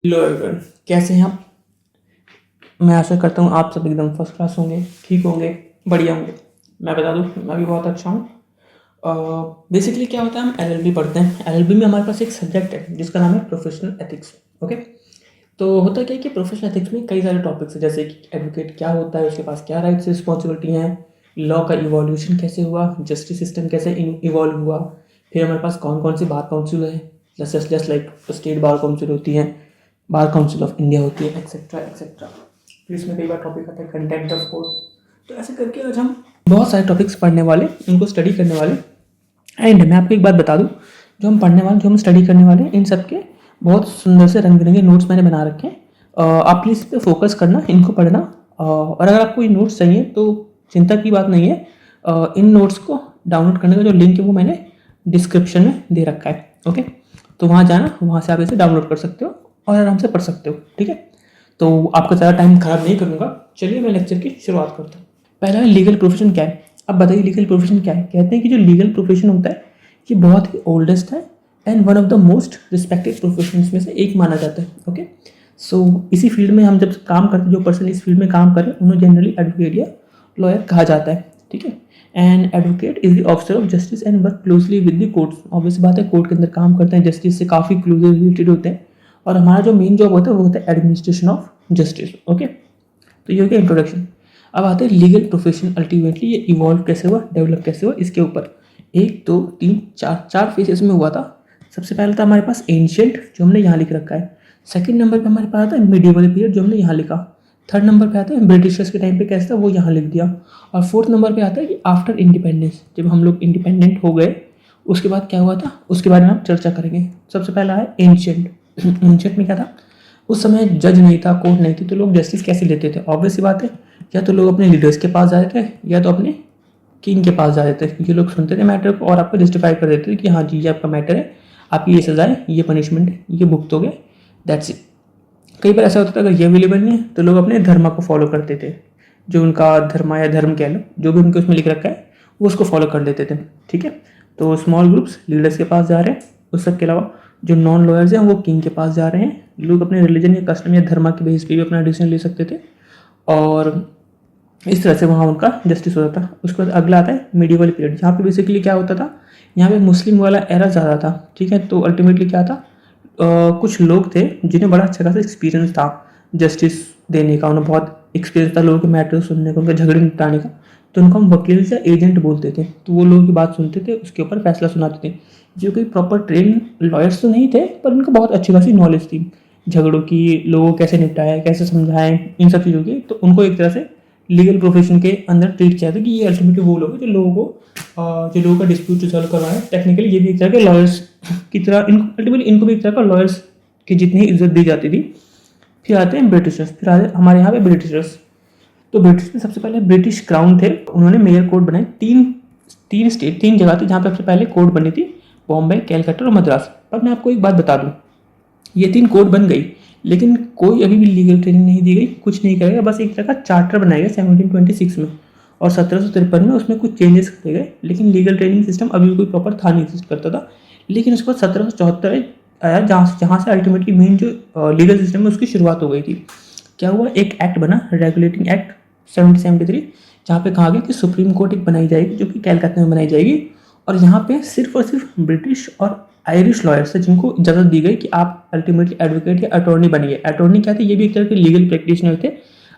Hello everyone, कैसे हैं आप। मैं आशा करता हूँ आप सब एकदम फर्स्ट क्लास होंगे, ठीक होंगे, बढ़िया होंगे। मैं बता दूँ, मैं भी बहुत अच्छा हूँ। बेसिकली क्या होता है, हम एलएलबी पढ़ते हैं। एलएलबी में हमारे पास एक सब्जेक्ट है जिसका नाम है प्रोफेशनल एथिक्स। ओके, तो होता क्या है कि प्रोफेशनल एथिक्स में कई सारे टॉपिक्स हैं, जैसे कि एडवोकेट क्या होता है, उसके पास क्या राइट्स रिस्पॉन्सिबिलिटी हैं, लॉ का इवोल्यूशन कैसे हुआ, जस्टिस सिस्टम कैसे इवॉल्व हुआ, फिर हमारे पास कौन कौन सी बार काउंसिल है, just like state bar council होती है, बार काउंसिल ऑफ इंडिया होती है, एक्सेट्रा एक्सेट्रा। फिर इसमें कई बार टॉपिक आता है कंटेम्प्ट ऑफ कोर्ट। तो ऐसे करके आज हम बहुत सारे टॉपिक्स पढ़ने वाले, उनको स्टडी करने वाले। एंड मैं आपको एक बात बता दूं, जो हम पढ़ने वाले, जो हम स्टडी करने वाले हैं, इन सब के बहुत सुंदर से रंग बिरंगे नोट्स मैंने बना रखे हैं। आप प्लीज़ इस पर फोकस करना, इनको पढ़ना। और अगर आपको ये नोट्स चाहिए तो चिंता की बात नहीं है। इन नोट्स को डाउनलोड करने का जो लिंक है वो मैंने डिस्क्रिप्शन में दे रखा है। ओके, तो वहाँ जाना, वहाँ से आप इसे डाउनलोड कर सकते हो और आराम से पढ़ सकते हो। ठीक है, तो आपका ज़्यादा टाइम खराब नहीं करूँगा। चलिए मैं लेक्चर की शुरुआत करता हूँ। पहला है लीगल प्रोफेशन क्या है। अब बताइए लीगल प्रोफेशन क्या है। कहते हैं कि जो लीगल प्रोफेशन होता है ये बहुत ही ओल्डेस्ट है and one of the most respected professions में से एक माना जाता है। ओके, सो इसी फील्ड में हम जब काम करते हैं, जो पर्सन इस फील्ड में काम करें उन्हें जनरली एडवोकेट या लॉयर कहा जाता है। ठीक है, and advocate is the officer of justice and work closely with the courts. Obvious बात है, कोर्ट के अंदर काम करते हैं, जस्टिस से काफ़ी क्लोजली रिलेटेड होते हैं। और हमारा जो मेन जॉब होता है वो होता है एडमिनिस्ट्रेशन ऑफ जस्टिस। ओके, तो ये हो गया इंट्रोडक्शन। अब आते हैं लीगल प्रोफेशन अल्टीमेटली ये इवॉल्व कैसे हुआ, डेवलप कैसे हुआ, इसके ऊपर 1 2 3 4 फेजेस में हुआ था। सबसे पहले था हमारे पास एंशियंट, जो हमने यहाँ लिख रखा है। सेकंड नंबर पे हमारे पास आता है मिडिवल पीरियड, जो हमने यहाँ लिखा। थर्ड नंबर पे आता है ब्रिटिशर्स के टाइम पे कैसे था, वो यहाँ लिख दिया। और फोर्थ नंबर पे आता है कि आफ्टर इंडिपेंडेंस, जब हम लोग इंडिपेंडेंट हो गए उसके बाद क्या हुआ था, उसके बारे में हम चर्चा करेंगे। सबसे पहला है एंशियंट। एंशियंट में क्या था, उस समय जज नहीं था, कोर्ट नहीं थी, तो लोग जस्टिस कैसे लेते थे। ऑब्वियस सी बात है, या तो लोग अपने लीडर्स के पास जाते थे या तो अपने किंग के पास जाते थे। ये लोग सुनते थे मैटर को और आपको जस्टिफाई कर देते थे कि हाँ जी ये आपका मैटर है, आपकी ये सजा है, ये पनिशमेंट है, ये भुगतोगे, दैट्स इट। कई बार ऐसा होता था अगर ये अवेलेबल नहीं है तो लोग अपने धर्म को फॉलो करते थे, जो उनका धर्म या धर्म कह लो, जो भी उनके उसमें लिख रखा है वो उसको फॉलो कर देते थे। ठीक है, तो स्मॉल ग्रुप्स लीडर्स के पास जा रहे हैं, उस सब के अलावा जो नॉन लॉयर्स हैं वो किंग के पास जा रहे हैं। लोग अपने रिलीजन या कस्टम या धर्म के बेस पे भी अपना डिसीजन ले सकते थे और इस तरह से वहाँ उनका जस्टिस होता था। उसके बाद अगला आता है मिडिवल पीरियड, जहाँ पे बेसिकली क्या होता था, यहाँ पे मुस्लिम वाला एरा ज़्यादा था। ठीक है, तो अल्टीमेटली क्या था, कुछ लोग थे जिन्हें बड़ा अच्छा खासा एक्सपीरियंस था जस्टिस देने का, उन्हें बहुत एक्सपीरियंस था लोगों के मैटर सुनने का, उनके झगड़े निपटाने का। तो उनको हम वकील या एजेंट बोलते थे। तो वो लोगों की बात सुनते थे, उसके ऊपर फैसला सुनाते थे। जो कि प्रॉपर ट्रेन लॉयर्स तो नहीं थे, पर उनको बहुत अच्छी खासी नॉलेज थी झगड़ों की, लोगों को कैसे निपटाया, कैसे समझाएं, इन सब चीज़ों की। तो उनको एक तरह से लीगल प्रोफेशन के अंदर ट्रीट किया था कि ये अल्टीमेटली वो लोग हैं जो लोगों को जो लोगों का डिस्प्यूट रिजॉल्व करवाएं। टेक्निकली ये भी एक तरह के लॉयर्स की तरह, इनको अल्टीमेटली इनको भी एक तरह का लॉयर्स की जितनी इज्जत दी जाती थी। फिर आते हैं ब्रिटिशर्स, फिर आते हमारे यहाँ पे ब्रिटिशर्स। तो ब्रिटिश में सबसे पहले ब्रिटिश क्राउन थे, उन्होंने मेयर कोड बनाए। तीन तीन स्टेट, तीन जगह थी जहाँ पे सबसे पहले कोड बनी थी, बॉम्बे, कैलकाटा और मद्रास। पर मैं आपको एक बात बता दूँ, ये तीन कोड बन गई लेकिन कोई अभी भी लीगल ट्रेनिंग नहीं दी गई, कुछ नहीं करेगा। बस एक तरह का चार्टर बनाया गया 1726 में और 1753 में उसमें कुछ चेंजेस किए गए, लेकिन लीगल ट्रेनिंग सिस्टम अभी भी कोई प्रॉपर था नहीं, एग्जिस्ट करता था। लेकिन उसके बाद 1774 आया जहाँ से अल्टीमेटली मेन जो लीगल सिस्टम है उसकी शुरुआत हो गई थी। क्या हुआ, एक एक्ट बना, रेगुलेटिंग एक्ट 1773, जहाँ पे कहा गया कि सुप्रीम कोर्ट एक बनाई जाएगी जो कि कैलकाता में बनाई जाएगी। और यहाँ पे सिर्फ और सिर्फ ब्रिटिश और आयरिश लॉयर्स है जिनको इजाज़त दी गई कि आप अल्टीमेटली एडवोकेट या अटॉर्नी बनिए। अटॉर्नी क्या थे, ये भी एक तरह के लीगल प्रैक्टिशनर थे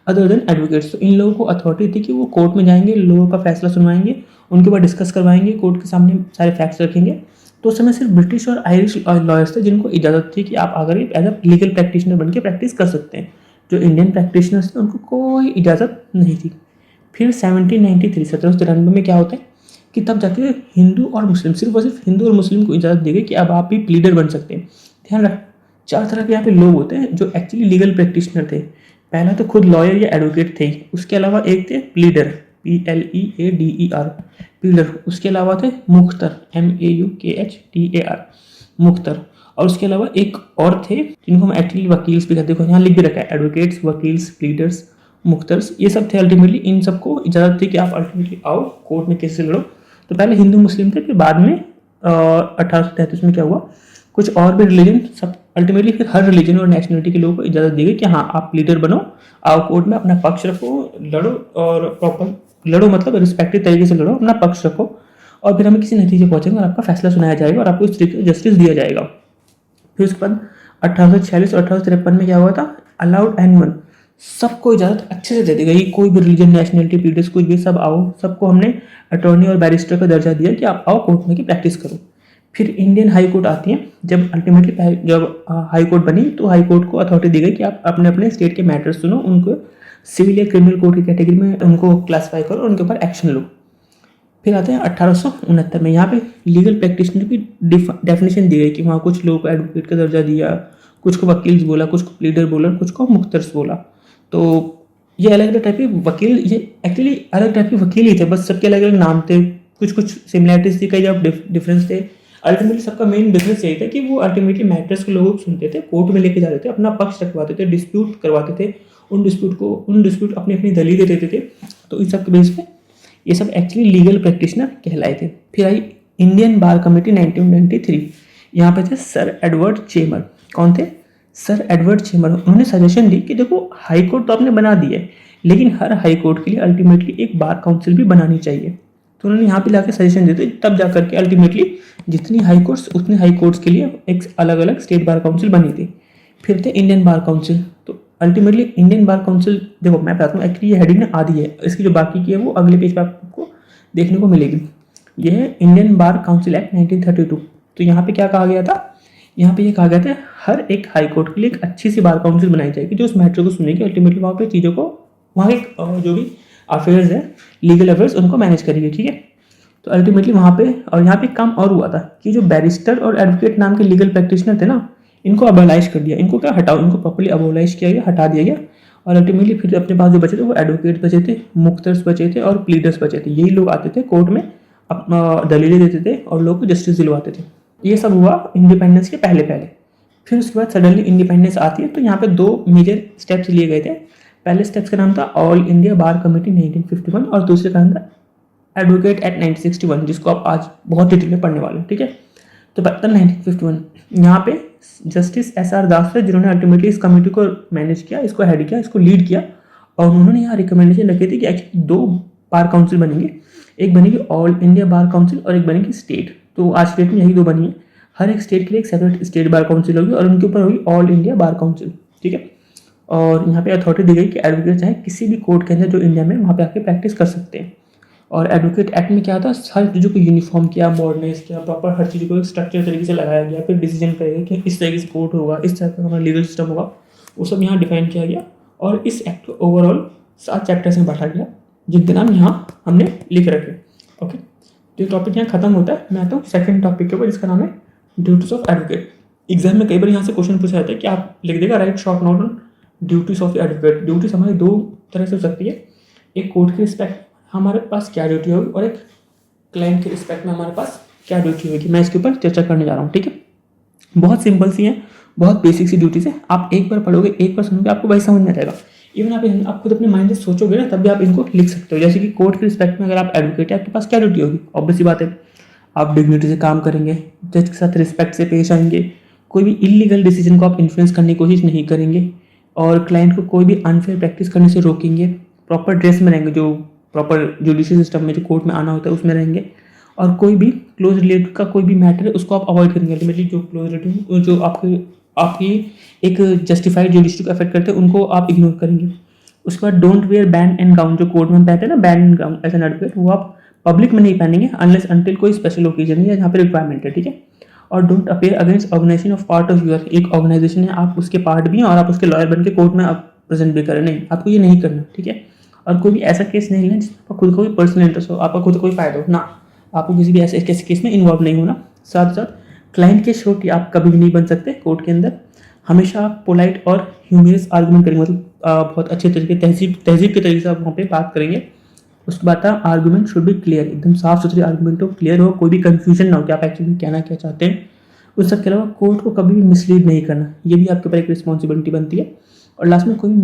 अदर देन एडवोकेट्स। तो इन लोगों को अथॉरिटी थी कि वो कोर्ट में जाएंगे, लोगों का फैसला सुनवाएंगे, उनके बाद डिस्कस करवाएंगे, कोर्ट के सामने सारे फैक्ट्स रखेंगे। तो उस समय सिर्फ ब्रिटिश और आयरिश लॉयर्स थे जिनको इजाज़त थी कि आप अगर एज अ लीगल प्रैक्टिशनर बन के प्रैक्टिस कर सकते हैं। जो इंडियन प्रैक्टिशनर्स थे उनको कोई इजाज़त नहीं थी। फिर 1793 में क्या होता है कि तब जाके हिंदू और मुस्लिम, सिर्फ और सिर्फ हिंदू और मुस्लिम को इजाज़त दी गई कि अब आप भी प्लीडर बन सकते हैं। ध्यान रख, चार तरह के यहाँ पे लोग होते हैं जो एक्चुअली लीगल प्रैक्टिशनर थे। पहला तो खुद लॉयर या एडवोकेट थे, उसके अलावा एक थे प्लीडर, PLEADER, प्लीडर। उसके अलावा थे मुख्तर, MAUKHTAR, मुख्तर। और उसके अलावा एक और थे जिनको हम एक्चुअली वकील्स भी कहते हैं, यहाँ लिख भी रखा है, एडवोकेट्स, वकील्स, प्लीडर्स, मुख्तर्स, ये सब थे। अल्टीमेटली इन सबको इजाज़त थी कि आप अल्टीमेटली आओ कोर्ट में केस लड़ो। तो पहले हिंदू मुस्लिम थे, फिर बाद में 1833 में क्या हुआ, कुछ और भी रिलीजन सब अल्टीमेटली फिर हर रिलीजन और नेशनलिटी के लोगों को इजाज़त दी गई कि हाँ आप लीडर बनो, आओ कोर्ट में अपना पक्ष रखो, लड़ो और प्रॉपर लड़ो, मतलब रिस्पेक्टिव तरीके से लड़ो, अपना पक्ष रखो और फिर हमें किसी नतीजे पहुंचेंगे और आपका फैसला सुनाया जाएगा और आपको इस तरीके से जस्टिस दिया जाएगा। फिर उसके बाद 1846 और 1853 में क्या हुआ था, अलाउड एनीवन, सबको इजाज़त अच्छे से दे दी गई, कोई भी रिलीजन नेशनलिटी पीरियड्स कुछ भी सब आओ, सबको हमने अटॉर्नी और बैरिस्टर का दर्जा दिया कि आप आओ कोर्ट में की प्रैक्टिस करो। फिर इंडियन हाई कोर्ट आती है, जब अल्टीमेटली जब हाई कोर्ट बनी तो हाई कोर्ट को अथॉरिटी दी गई कि आप अपने अपने स्टेट के मैटर्स सुनो, उनको सिविल या क्रिमिनल कोर्ट की कैटेगरी में उनको क्लासीफाई करो और उनके ऊपर एक्शन लो। फिर आते हैं 1869 में, यहाँ पे लीगल प्रैक्टिशनर की डेफिनेशन दी गई कि वहाँ कुछ लोगों को एडवोकेट का दर्जा दिया, कुछ को वकील बोला, कुछ को प्लीडर बोला, कुछ को मुख्तरस बोला। तो ये अलग अलग टाइप के वकील, ये एक्चुअली अलग टाइप के वकील ही थे, बस सबके अलग अलग नाम थे, कुछ कुछ सिमिलैरिटीज थी, कई जब डिफरेंस थे। अल्टीमेटली सबका मेन बिजनेस यही था कि वो अल्टीमेटली मैटर्स को लोग सुनते थे, कोर्ट में लेके जाते थे, अपना पक्ष रखवाते थे, डिस्प्यूट करवाते थे, उन डिस्प्यूट अपनी अपनी दलीलें देते थे। तो इन सब के बेस पे ये सब एक्चुअली लीगल प्रैक्टिशनर कहलाए थे। फिर आई इंडियन बार कमेटी 1993, यहाँ पे थे सर एडवर्ड चेमर। कौन थे? सर एडवर्ड चेमर। उन्होंने सजेशन दी कि देखो हाई कोर्ट तो आपने बना दी है, लेकिन हर हाई कोर्ट के लिए अल्टीमेटली एक बार काउंसिल भी बनानी चाहिए। तो उन्होंने यहाँ पे लाके सजेशन देते, तब जा करके अल्टीमेटली जितनी हाई कोर्ट्स उतनी हाई कोर्ट्स के लिए एक अलग अलग स्टेट बार काउंसिल बनी थी। फिर थे इंडियन बार काउंसिल। तो अल्टीमेटली इंडियन बार काउंसिल, देखो मैं बताता हूँ, एक्चुअली ये हेडिंग आधी है, इसकी जो बाकी की है वो अगले पेज पर आपको देखने को मिलेगी। ये है इंडियन बार काउंसिल एक्ट 1932। तो यहाँ पे क्या कहा गया था, यहाँ पे ये कहा गया था हर एक हाई कोर्ट के लिए एक अच्छी सी बार काउंसिल बनाई जाएगी जो उस मैटर को सुनेगी, अल्टीमेटली वहाँ पे चीज़ों को, वहाँ के जो भी अफेयर्स है, लीगल अफेयर्स, उनको मैनेज करेगी। ठीक है, तो अल्टीमेटली वहाँ पे, और यहाँ पे काम और हुआ था कि जो बैरिस्टर और एडवोकेट नाम के लीगल प्रैक्टिशनर थे ना, इनको अबोलाइज कर दिया, इनको क्या हटाओ, इनको प्रॉपर्ली अबोलाइज किया गया, हटा दिया गया। और अल्टीमेटली फिर अपने पास जो बचे थे वो एडवोकेट बचे थे, मुख्तर्स बचे थे और प्लीडर्स बचे थे। यही लोग आते थे कोर्ट में, अपना दलीलें देते थे और लोगों को जस्टिस दिलवाते थे। ये सब हुआ इंडिपेंडेंस के पहले पहले। फिर उसके बाद सडनली इंडिपेंडेंस आती है, तो यहाँ पे दो मेजर स्टेप्स लिए गए थे। पहले स्टेप्स का नाम था ऑल इंडिया बार कमेटी 1951 और दूसरे का नाम था एडवोकेट एक्ट 1961, जिसको आप आज बहुत डिटेल में पढ़ने वाले हैं। ठीक है, तो पहले 1951 यहाँ पे जस्टिस SR दास थे जिन्होंने अल्टीमेटली इस कमेटी को मैनेज किया, इसको हेड किया, इसको लीड किया। और उन्होंने यहाँ रिकमेंडेशन रखी थी कि एक्चुअली दो बार काउंसिल बनेंगे, एक बनेगी ऑल इंडिया बार काउंसिल और एक बनेगी स्टेट। तो आज के डेट में यही दो बनी है, हर एक स्टेट के लिए एक सेपरेट स्टेट बार काउंसिल होगी और उनके ऊपर होगी ऑल इंडिया बार काउंसिल। ठीक है, और यहाँ पे अथॉरिटी दी गई कि एडवोकेट चाहे किसी भी कोर्ट के अंदर जो इंडिया में, वहाँ पे आके प्रैक्टिस कर सकते हैं। और एडवोकेट एक्ट में क्या था, हर चीज़ों को यूनिफॉर्म किया, मॉडर्नाइज किया, प्रॉपर हर चीज़ को एक स्ट्रक्चर तरीके से लगाया गया। फिर डिसीजन करेगा कि इस तरीके से कोर्ट होगा, इस तरह का हमारा लीगल सिस्टम होगा, वो सब यहाँ डिफाइन किया गया। और इस एक्ट को ओवरऑल 7 चैप्टर्स में बांटा गया, जिनके नाम यहाँ हमने लिख रखे। ओके, तो ये टॉपिक यहाँ खत्म होता है। मैं आता हूँ सेकंड टॉपिक के ऊपर, जिसका नाम है ड्यूटीज ऑफ एडवोकेट। एग्जाम में कई बार यहाँ से क्वेश्चन पूछा जाता है कि आप लिख देगा right short note on duties of advocate. Duties हमारी दो तरह से हो सकती है, एक कोर्ट के रिस्पेक्ट हमारे पास क्या ड्यूटी होगी और एक क्लाइंट के रिस्पेक्ट में हमारे पास क्या ड्यूटी होगी। मैं इसके ऊपर चर्चा करने जा रहा हूँ। ठीक है, बहुत सिंपल सी है, बहुत बेसिक सी ड्यूटीज है। आप एक बार पढ़ोगे, एक बार सुनोगे, आपको वही समझ में आएगा। इवन आप खुद अपने माइंड से सोचोगे ना, तब भी आप इनको लिख सकते हो। जैसे कि कोर्ट के रिस्पेक्ट में अगर आप एडवोकेट है, आपके पास क्या ड्यूटी होगी, ऑब्वियस सी बात है, आप डिग्निटी से काम करेंगे, जज के साथ रिस्पेक्ट से पेश आएंगे, कोई भी इलीगल डिसीजन को आप इन्फ्लुएंस करने की कोशिश नहीं करेंगे, और क्लाइंट को कोई भी अनफेयर प्रैक्टिस करने से रोकेंगे, प्रॉपर ड्रेस में रहेंगे, जो प्रॉपर जुडिशियल सिस्टम में जो कोर्ट में आना होता है उसमें रहेंगे, और कोई भी क्लोज रिलेटिव का कोई भी मैटर है उसको आप अवॉइड करेंगे। अल्टीमेटली जो क्लोज रिलेटिव जो आपकी एक जस्टिफाइड जुडिशरी को अफेक्ट करते हैं उनको आप इग्नोर करेंगे। उसके बाद don't wear band and gown, जो कोर्ट में पहनते हैं ना band and gown as an advocate, वो आप पब्लिक में नहीं पहनेंगे अनलेस अनटिल कोई स्पेशल ओकेजन है या जहाँ पे रिक्वायरमेंट है। ठीक है, और don't appear against organization of part of your, एक ऑर्गेनाइजेशन है, आप उसके पार्ट भी हैं और आप उसके लॉयर बन के कोर्ट में आप प्रेजेंट भी करें, नहीं, आपको ये नहीं करना। ठीक है, और कोई भी ऐसा केस नहीं लेना जिसमें खुद को भी पर्सनल इंटरेस्ट हो, आपका खुद कोई फायदा हो ना, आपको किसी भी ऐसे केस में इन्वॉल्व नहीं होना। साथ साथ क्लाइंट के श्योरिटी आप कभी भी नहीं बन सकते कोर्ट के अंदर। हमेशा आप पोलाइट और ह्यूमरस आर्गूमेंट करेंगे, मतलब बहुत अच्छे तरीके तहजीब के तरीके से आप वहाँ पे बात करेंगे। उसके बाद आर्गूमेंट शुड बी क्लियर, एकदम साफ सुथरी आर्गूमेंट हो, क्लियर हो, कोई भी कंफ्यूजन ना हो कि आप एक्चुअली कहना क्या चाहते हैं। उस सबके अलावा कोर्ट को कभी भी मिसलीड नहीं करना, ये भी आपके ऊपर एक रिस्पॉन्सिबिलिटी बनती है। और लास्ट में कोई भी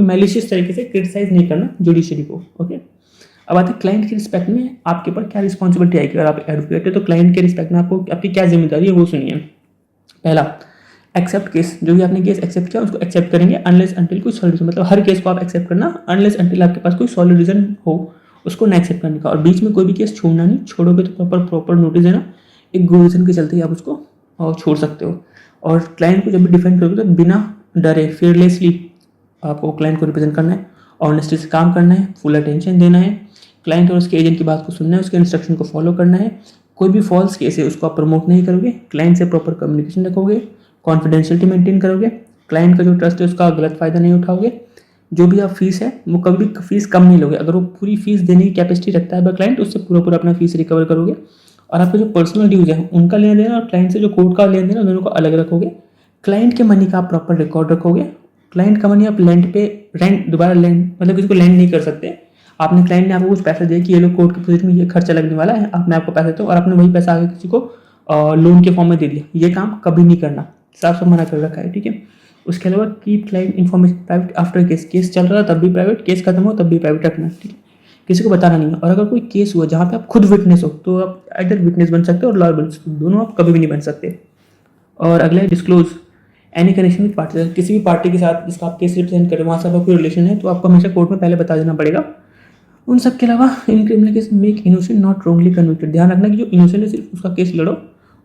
मैलिशियस तरीके से क्रिटिसाइज नहीं करना जुडिशरी को। ओके, अब आते हैं क्लाइंट के रिस्पेक्ट में आपके ऊपर क्या रिस्पॉन्सिबिलिटी आएगी। अगर आप एडवोकेट है तो क्लाइंट के रिस्पेक्ट में आपको आपकी क्या जिम्मेदारी है वो सुनिए। पहला, एक्सेप्ट केस, जो भी आपने केस एक्सेप्ट किया उसको एक्सेप्ट करेंगे अनलेस अंटिल कोई सॉलिड रीजन, मतलब हर केस को आप एक्सेप्ट करना अनलेस अंटिल आपके पास कोई सॉलिड रीजन हो उसको ना एक्सेप्ट करने का, और बीच में कोई भी केस छोड़ना नहीं, छोड़ोगे तो प्रॉपर नोटिस देना, एक गुड रीजन के चलते ही आप उसको छोड़ सकते हो। और क्लाइंट को जब भी डिफेंड करोगे तो बिना डरे फेयरलेसली आपको क्लाइंट को रिप्रेजेंट करना है, ऑनेस्टी से काम करना है, फुल अटेंशन देना है, क्लाइंट और उसके एजेंट की बात को सुनना है, उसके इंस्ट्रक्शन को फॉलो करना है, कोई भी फॉल्स केस है उसको आप प्रमोट नहीं करोगे, क्लाइंट से प्रॉपर कम्युनिकेशन रखोगे, कॉन्फिडेंशियलिटी मेंटेन करोगे, क्लाइंट का जो ट्रस्ट है उसका गलत फायदा नहीं उठाओगे, जो भी आप फीस है वो कभी भी फीस कम नहीं लोगे, अगर वो पूरी फीस देने की कैपेसिटी रखता है क्लाइंट उससे पूरा अपना फीस रिकवर करोगे, और आपके जो पर्सनल ड्यूज है उनका लेन देना और क्लाइंट से जो कोर्ट का लेन देना दोनों को अलग रखोगे, क्लाइंट के मनी का आप प्रॉपर रिकॉर्ड रखोगे, क्लाइंट का मनी आप लेंट पे दोबारा लेंड मतलब किसी को लेंड नहीं कर सकते, आपने क्लाइंट ने आपको कुछ पैसा दिया कि ये लोग कोर्ट के प्रोजेक्ट में ये खर्चा लगने वाला है, मैं आपको पैसा देता हूँ और आपने वही पैसा आगे किसी को लोन के फॉर्म में दे दिया, ये काम कभी नहीं करना, साफ साफ मना कर रखा है, ठीक है। उसके अलावा keep client information private after case चल रहा है तब भी प्राइवेट, केस खत्म हो तब भी प्राइवेट रखना, ठीक है, किसी को बताना नहीं है। और अगर कोई केस हुआ जहाँ पे आप खुद विटनेस हो तो आप आइदर विटनेस बन सकते हो और लॉयर बन सकते हो, दोनों आप कभी भी नहीं बन सकते। और अगला है disclose any connection with party, किसी भी पार्टी के साथ जिसका आप केस रिप्रेजेंट करें वहाँ से आपका कोई रिलेशन है तो आपको हमेशा कोर्ट में पहले बता देना पड़ेगा। उन सब के अलावा in criminal case make innocent not wrongly convicted, ध्यान रखना कि जो इनोसेंट है सिर्फ उसका केस लड़ो,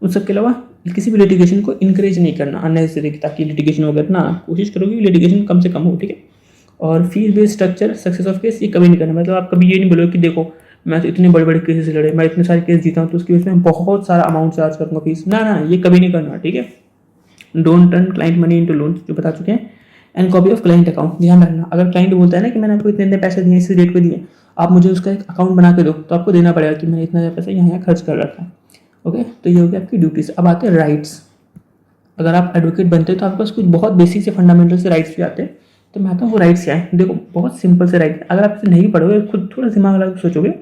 उन सब के अलावा किसी भी लिटिगेशन को इनकरेज नहीं करना अननेसेसरी, ताकि लिटिगेशन वगैरह ना, कोशिश करो कि लिटिगेशन कम से कम हो, ठीक है। और fees based structure success of case ये कभी नहीं करना, मतलब आप कभी ये नहीं बोलो कि देखो मैं तो इतने बड़े बड़े केसेस लड़े, मैं इतने सारे केस जीता हूँ तो उसकी वजह से मैं बहुत सारा अमाउंट चार्ज करूँगा फीस, ना ये कभी नहीं करना, ठीक है। Don't turn client money into loan, जो बता चुके हैं। And copy of client account, ध्यान रखना अगर क्लाइंट बोलता है ना कि मैंने आपको इतने पैसे दिए इस डेट पे दिए, आप मुझे उसका एक अकाउंट बना के दो, तो आपको देना पड़ेगा कि मैंने इतना पैसा यहाँ खर्च कर रखा है, ओके। तो ये हो गया आपकी ड्यूटीज। अब आते हैं राइट्स। अगर आप एडवोकेट बनते हैं तो आपके पास कुछ बहुत बेसिक से फंडामेंटल से राइट्स भी आते हैं, तो मैं आता हूँ वो राइट्स क्या है। देखो बहुत सिंपल से राइट, अगर आप इसे नहीं पढ़ोगे खुद थोड़ा दिमाग लगा सोचोगे,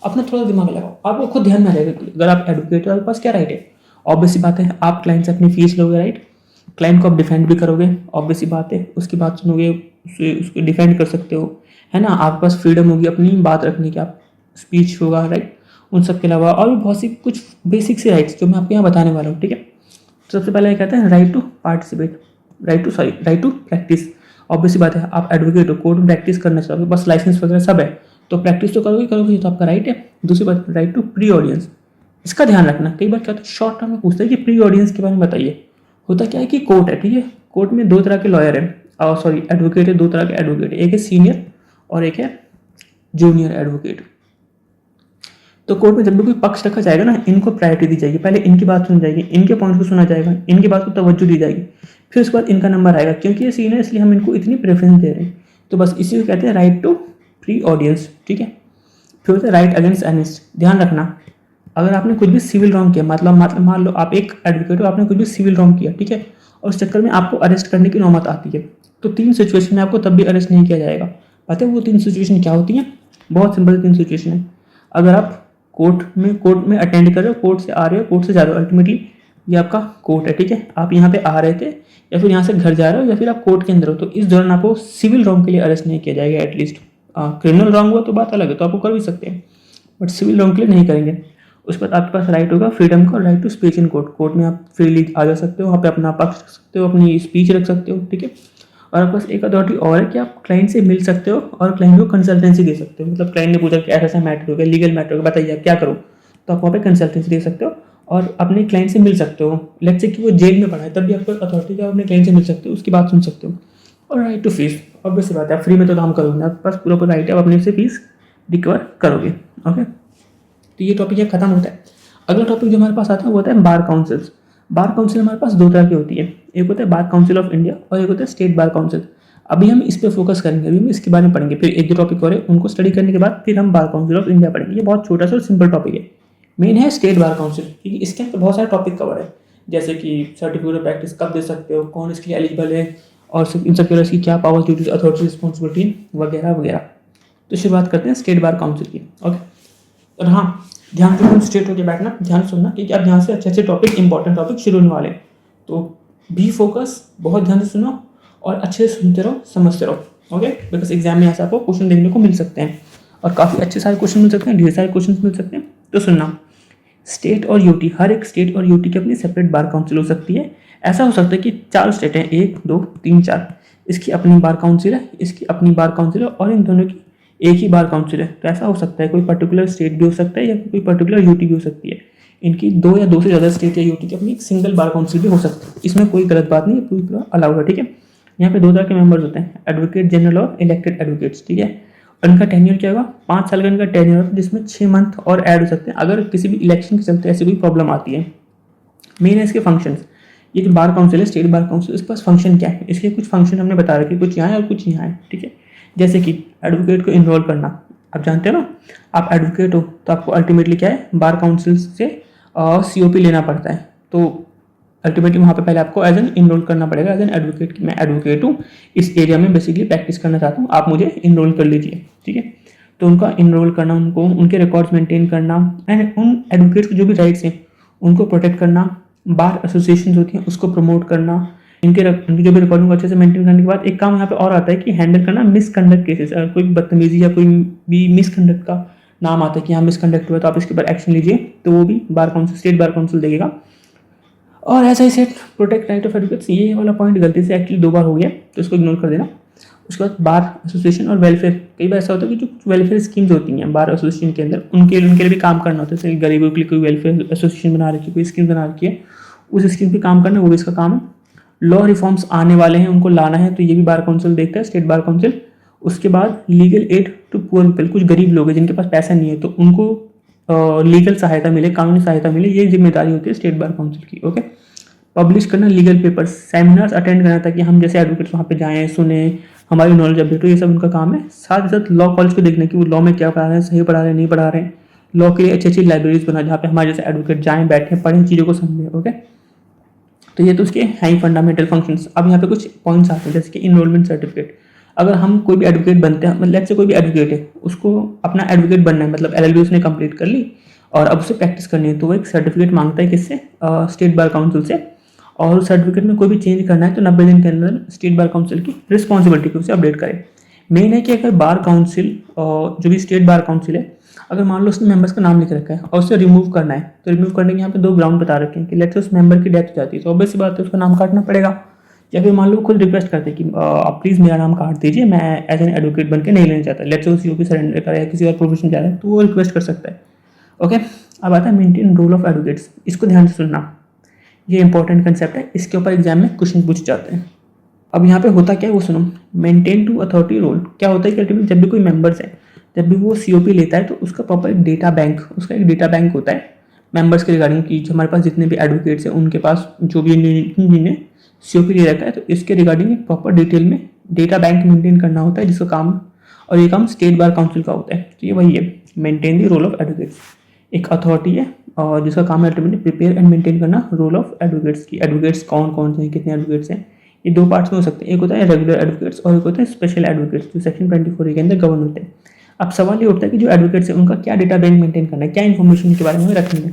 अपना थोड़ा दिमाग लगाओ, आपको खुद ध्यान में आ जाएगा कि अगर आप एडवोकेट हो आपके पास क्या राइट है। ऑब्वियस सी बात है आप क्लाइंट से अपनी फीस लोगे, राइट, क्लाइंट को आप डिफेंड भी करोगे, ऑब्वियस सी बात है, उसकी बात सुनोगे, उसको डिफेंड कर सकते हो, है ना, आपके पास फ्रीडम होगी अपनी बात रखने की, आप स्पीच होगा, राइट। उन सब के अलावा और भी बहुत सी कुछ बेसिक से राइट्स जो मैं आपको यहाँ बताने वाला हूँ, ठीक है। सबसे पहले कहते हैं right to participate, right to practice. Obviously बात है आप एडवोकेट हो, कोर्ट में प्रैक्टिस करना चाहोगे, बस लाइसेंस वगैरह सब है तो प्रैक्टिस तो करोगे, ये तो आपका राइट है। दूसरी बात राइट टू प्री ऑडियंस, इसका ध्यान रखना, कई बार क्या होता है शॉर्ट टर्म में पूछते हैं कि प्री ऑडियंस के बारे में बताइए। होता क्या है कि कोर्ट है, ठीक है, कोर्ट में दो तरह के लॉयर है, सॉरी एडवोकेट है, दो तरह के एडवोकेट है, एक है सीनियर और एक है जूनियर एडवोकेट। तो कोर्ट में जब भी कोई पक्ष रखा जाएगा ना, इनको प्रायोरिटी दी जाएगी, पहले इनकी बात सुनी जाएगी, इनके पॉइंट को सुना जाएगा, इनकी बात को तवज्जो दी जाएगी, फिर उसके बाद इनका नंबर आएगा, क्योंकि ये सीनियर इसलिए हम इनको इतनी प्रेफरेंस दे रहे हैं। तो बस इसी को कहते हैं राइट टू प्री ऑडियंस, ठीक है। फिर होता है राइट अगेंस्ट एनेस्ट, ध्यान रखना अगर आपने कुछ भी सिविल रॉन्ग किया, मतलब मान लो आप एक एडवोकेट हो, आपने कुछ भी सिविल रॉन्ग किया, ठीक है, और उस चक्कर में आपको अरेस्ट करने की नौबत आती है, तो 3 सिचुएशन में आपको तब भी अरेस्ट नहीं किया जाएगा। पता है वो 3 सिचुएशन क्या होती हैं? बहुत सिंपल 3 सिचुएशन है। अगर आप कोर्ट में अटेंड कर रहे हो, कोर्ट से आ रहे हो, कोर्ट से जा रहे हो, अल्टीमेटली ये आपका कोर्ट है, ठीक है, आप यहाँ पे आ रहे थे या फिर यहाँ से घर जा रहे हो या फिर आप कोर्ट के अंदर हो, तो इस दौरान आपको सिविल रॉन्ग के लिए अरेस्ट नहीं किया जाएगा एटलीस्ट। क्रिमिनल रॉन्ग हुआ तो बात अलग है, तो आपको कर भी सकते हैं, बट सिविल रॉन्ग के लिए नहीं करेंगे। उसके बाद आपके पास राइट होगा फ्रीडम का, right to speech in court, court में आप फ्रीली आ जा सकते हो, वहाँ पे अपना पक्ष रख सकते हो, अपनी स्पीच रख सकते हो, ठीक है। और आपके पास एक अथॉरिटी और है कि आप क्लाइंट से मिल सकते हो और क्लाइंट को कंसल्टेंसी दे सकते हो, मतलब क्लाइंट ने पूछा कि ऐसा मैटर हो गया, लीगल मैटर हो गया, बताइए आप क्या करो, तो आप वहाँ पे कंसल्टेंसी दे सकते हो और अपने क्लाइंट से मिल सकते हो। लेट्स से कि वो जेल में पड़ा है तब भी आपको अथॉरिटी का अपने क्लाइंट से मिल सकते हो, उसकी बात सुन सकते हो। और राइट टू फीस, ऑब्वियस सी बात है आप फ्री में तो काम करोगे, आपके पास पूरा राइट है, आप अपने से फीस रिकवर करोगे, ओके। तो ये टॉपिक खत्म होता है। अगला टॉपिक जो हमारे पास आता है वो होता है बार काउंसिल्स। बार काउंसिल हमारे पास 2 तरह की होती है, एक होता है बार काउंसिल ऑफ इंडिया और एक होता है स्टेट बार काउंसिल। अभी हम इस पर फोकस करेंगे, अभी हम इसके बारे में पढ़ेंगे, फिर एक दो टॉपिक और है उनको स्टडी करने के बाद फिर हम बार काउंसिल ऑफ इंडिया पढ़ेंगे। ये बहुत छोटा सा और सिंपल टॉपिक है। मेन है स्टेट बार काउंसिल, क्योंकि इसके अंदर बहुत सारे टॉपिक कवर है, जैसे कि सर्टिफिकेट ऑफ प्रैक्टिस कब दे सकते हो, कौन इसके लिए एलिजिबल है, और इन सब की क्या पावर्स, ड्यूटीज, अथॉरिटी, रिस्पॉन्सिबिलिटी वगैरह वगैरह। तो शुरुआत करते हैं स्टेट बार काउंसिल की, ओके। और हाँ, ध्यान से स्ट्रेट होकर बैठना, ध्यान सुनना, क्योंकि अब यहाँ से अच्छे अच्छे टॉपिक, इंपॉर्टेंट टॉपिक शुरू होने वाले, तो बी फोकस, बहुत ध्यान से सुनो और अच्छे से सुनते रहो, समझते रहो, ओके। बिकॉज एग्जाम में यहाँ से आपको क्वेश्चन देखने को मिल सकते हैं और काफ़ी अच्छे सारे क्वेश्चन मिल सकते हैं, ढेर सारे क्वेश्चन मिल सकते हैं। तो सुनना, स्टेट और यूटी, हर एक स्टेट और यूटी की अपनी सेपरेट बार काउंसिल हो सकती है, ऐसा हो सकता है कि 4 स्टेट हैं, 1 2 3 4, इसकी अपनी बार काउंसिल है, इसकी अपनी बार काउंसिल है और इन दोनों की एक ही बार काउंसिल है। तो ऐसा हो सकता है कोई पर्टिकुलर स्टेट भी हो सकता है या कोई पर्टिकुलर यूटी भी हो सकती है। इनकी 2 या 2 से ज़्यादा स्टेट या यूटी की अपनी एक सिंगल बार काउंसिल भी हो सकती है। इसमें कोई गलत बात नहीं है, पूरी तरह अलाउड है। ठीक है, यहाँ पे 2 तरह के मेंबर्स होते हैं, एडवोकेट जनरल और इलेक्टेड एडवोकेट्स। ठीक है, उनका टेन्योर क्या होगा, 5 साल का इनका टेन्योर होगा, जिसमें 6 मंथ और ऐड हो सकते हैं अगर किसी भी इलेक्शन के चलते ऐसी कोई प्रॉब्लम आती है। मेन है इसके फंक्शंस। ये जो बार काउंसिल है, स्टेट बार काउंसिल, इसके पास फंक्शन क्या है, इसके कुछ फंक्शन हमने बता रखे, कुछ यहाँ है और कुछ यहाँ है। ठीक है, जैसे कि एडवोकेट को इन्रोल करना, आप जानते हो ना, आप एडवोकेट हो तो आपको अल्टीमेटली क्या है, बार काउंसिल से COP लेना पड़ता है। तो अल्टीमेटली वहाँ पे पहले आपको एज एन इनरोल करना पड़ेगा एज एन एडवोकेट की मैं एडवोकेट हूँ, इस एरिया में बेसिकली प्रैक्टिस करना चाहता हूँ, आप मुझे इनरोल कर लीजिए। ठीक है, तो उनका इनरोल करना, उनको उनके रिकॉर्ड्स मेंटेन करना एंड उन एडवोकेट्स के जो भी राइट्स हैं उनको प्रोटेक्ट करना, बार एसोसिएशन होती हैं उसको प्रमोट करना, उनकी जो भी रिकॉर्डिंग को अच्छे से मेंटेन करने के बाद एक काम यहाँ पे और आता है कि हैंडल करना मिसकंडक्ट केसेस। अगर कोई भी बदतमीजी या कोई भी मिसकंडक्ट का नाम आता है कि यहाँ मिसकंडक्ट हुआ तो आप इसके ऊपर एक्शन लीजिए, तो वो भी bar council, state bar council देगा। और ऐसा ही set protect right of advocates, ये वाला पॉइंट गलती से एक्चुअली 2 बार हो गया तो इसको इग्नोर कर देना। उसके बाद बार एसोसिएशन और वेलफेयर, कई बार ऐसा होता है कि जो वेलफेयर स्कीम्स होती हैं बार एसोसिएशन के अंदर, उनके लिए भी काम करना होता है। जैसे गरीबों के लिए कोई वेलफेयर एसोसिएशन बना रखी है, कोई स्कीम बना रखी है, उस स्कीम पे काम करना वो भी इसका काम है। लॉ रिफॉर्म्स आने वाले हैं, उनको लाना है, तो ये भी बार काउंसिल देखता है, स्टेट बार काउंसिल। उसके बाद legal aid to poor people, कुछ गरीब लोग हैं जिनके पास पैसा नहीं है तो उनको लीगल सहायता मिले, कानूनी सहायता मिले, ये जिम्मेदारी होती है स्टेट बार काउंसिल की। ओके, पब्लिश करना लीगल पेपर्स, सेमिनार्स अटेंड करना ताकि हम जैसे एडवोकेट्स वहाँ पे जाएँ, सुने, हमारी नॉलेज अपडेट हो, ये सब उनका काम है। साथ ही साथ लॉ कॉलेज को देखना कि वो लॉ में क्या पढ़ा रहे हैं, सही पढ़ा रहे हैं, नहीं पढ़ा रहे हैं। लॉ के लिए अच्छी अच्छी लाइब्रेरीज बना जहाँ पे हमारे जैसे एडवोकेट जाएँ, बैठें, पढ़ें, चीज़ों को समझें। ओके, तो ये तो उसके हैं फंडामेंटल फंक्शंस। अब यहाँ पे कुछ पॉइंट्स आते हैं, जैसे कि इनरोलमेंट सर्टिफिकेट। अगर हम कोई भी एडवोकेट बनते हैं, मतलब से कोई भी एडवोकेट है, उसको अपना एडवोकेट बनना है, मतलब LLB उसने कंप्लीट कर ली और अब उसे प्रैक्टिस करनी है, तो वो एक सर्टिफिकेट मांगता है किससे, स्टेट बार काउंसिल से। और उस सर्टिफिकेट में कोई भी चेंज करना है तो 90 दिन के अंदर स्टेट बार काउंसिल की रिस्पॉन्सिबिलिटी को उसे अपडेट करें। मेन है कि अगर बार काउंसिल जो भी स्टेट बार काउंसिल है, अगर मान लो उसने मेंबर्स का नाम लिख रखा है और उसे रिमूव करना है, तो रिमूव करने के यहाँ पे 2 ग्राउंड बता रखे हैं कि लेट्स से उस मेंबर की डेथ हो जाती है तो ऑब्वियस सी बात है उसका नाम काटना पड़ेगा। या फिर मान लो खुद रिक्वेस्ट करते हैं कि आप प्लीज़ मेरा नाम काट दीजिए, मैं एज एन एडवोकेट बन के नहीं लेना चाहता, लेट्स से वो COP सरेंडर करे या किसी और प्रोफेशन जा रहा है तो वो रिक्वेस्ट कर सकता है। ओके, अब आता है मेंटेन रोल ऑफ एडवोकेट्स, इसको ध्यान से सुनना, ये इंपॉर्टेंट कंसेप्ट है, इसके ऊपर एग्जाम में क्वेश्चन पूछे जाते हैं। अब यहाँ पे होता क्या है वो सुनो, मेंटेन टू अथॉरिटी रोल क्या होता है कि अल्टीमेटली जब भी कोई मेंबर्स है, जब भी वो COP लेता है तो उसका प्रॉपर एक डेटा बैंक, उसका एक डेटा बैंक होता है मेंबर्स के रिगार्डिंग की, हमारे पास जितने भी एडवोकेट्स हैं उनके पास जो भी जिन्हें COP ले रखा है, तो इसके रिगार्डिंग एक प्रॉपर डिटेल में डेटा बैंक मेंटेन करना होता है जिसका काम, और ये काम स्टेट बार काउंसिल का होता है। तो ये वही है, maintain the role of advocates, एक अथॉरिटी है और जिसका काम है अल्टीमेटली प्रिपेयर एंड मेंटेन करना रोल ऑफ एडवोकेट्स की। एडवोकेट्स कौन कौन से हैं, कितने एडवोकेट्स हैं, ये 2 पार्ट्स में हो सकते हैं, एक होता है रेगुलर एडवोकेट्स और एक होता है स्पेशल एडवोकेट्स जो सेक्शन 24 के अंदर गवर्न होते हैं। अब सवाल ये उठता है कि जो एडवोकेट्स हैं उनका क्या डेटा बैंक मेंटेन करना है, क्या इन्फॉर्मेशन के बारे में रखनी है।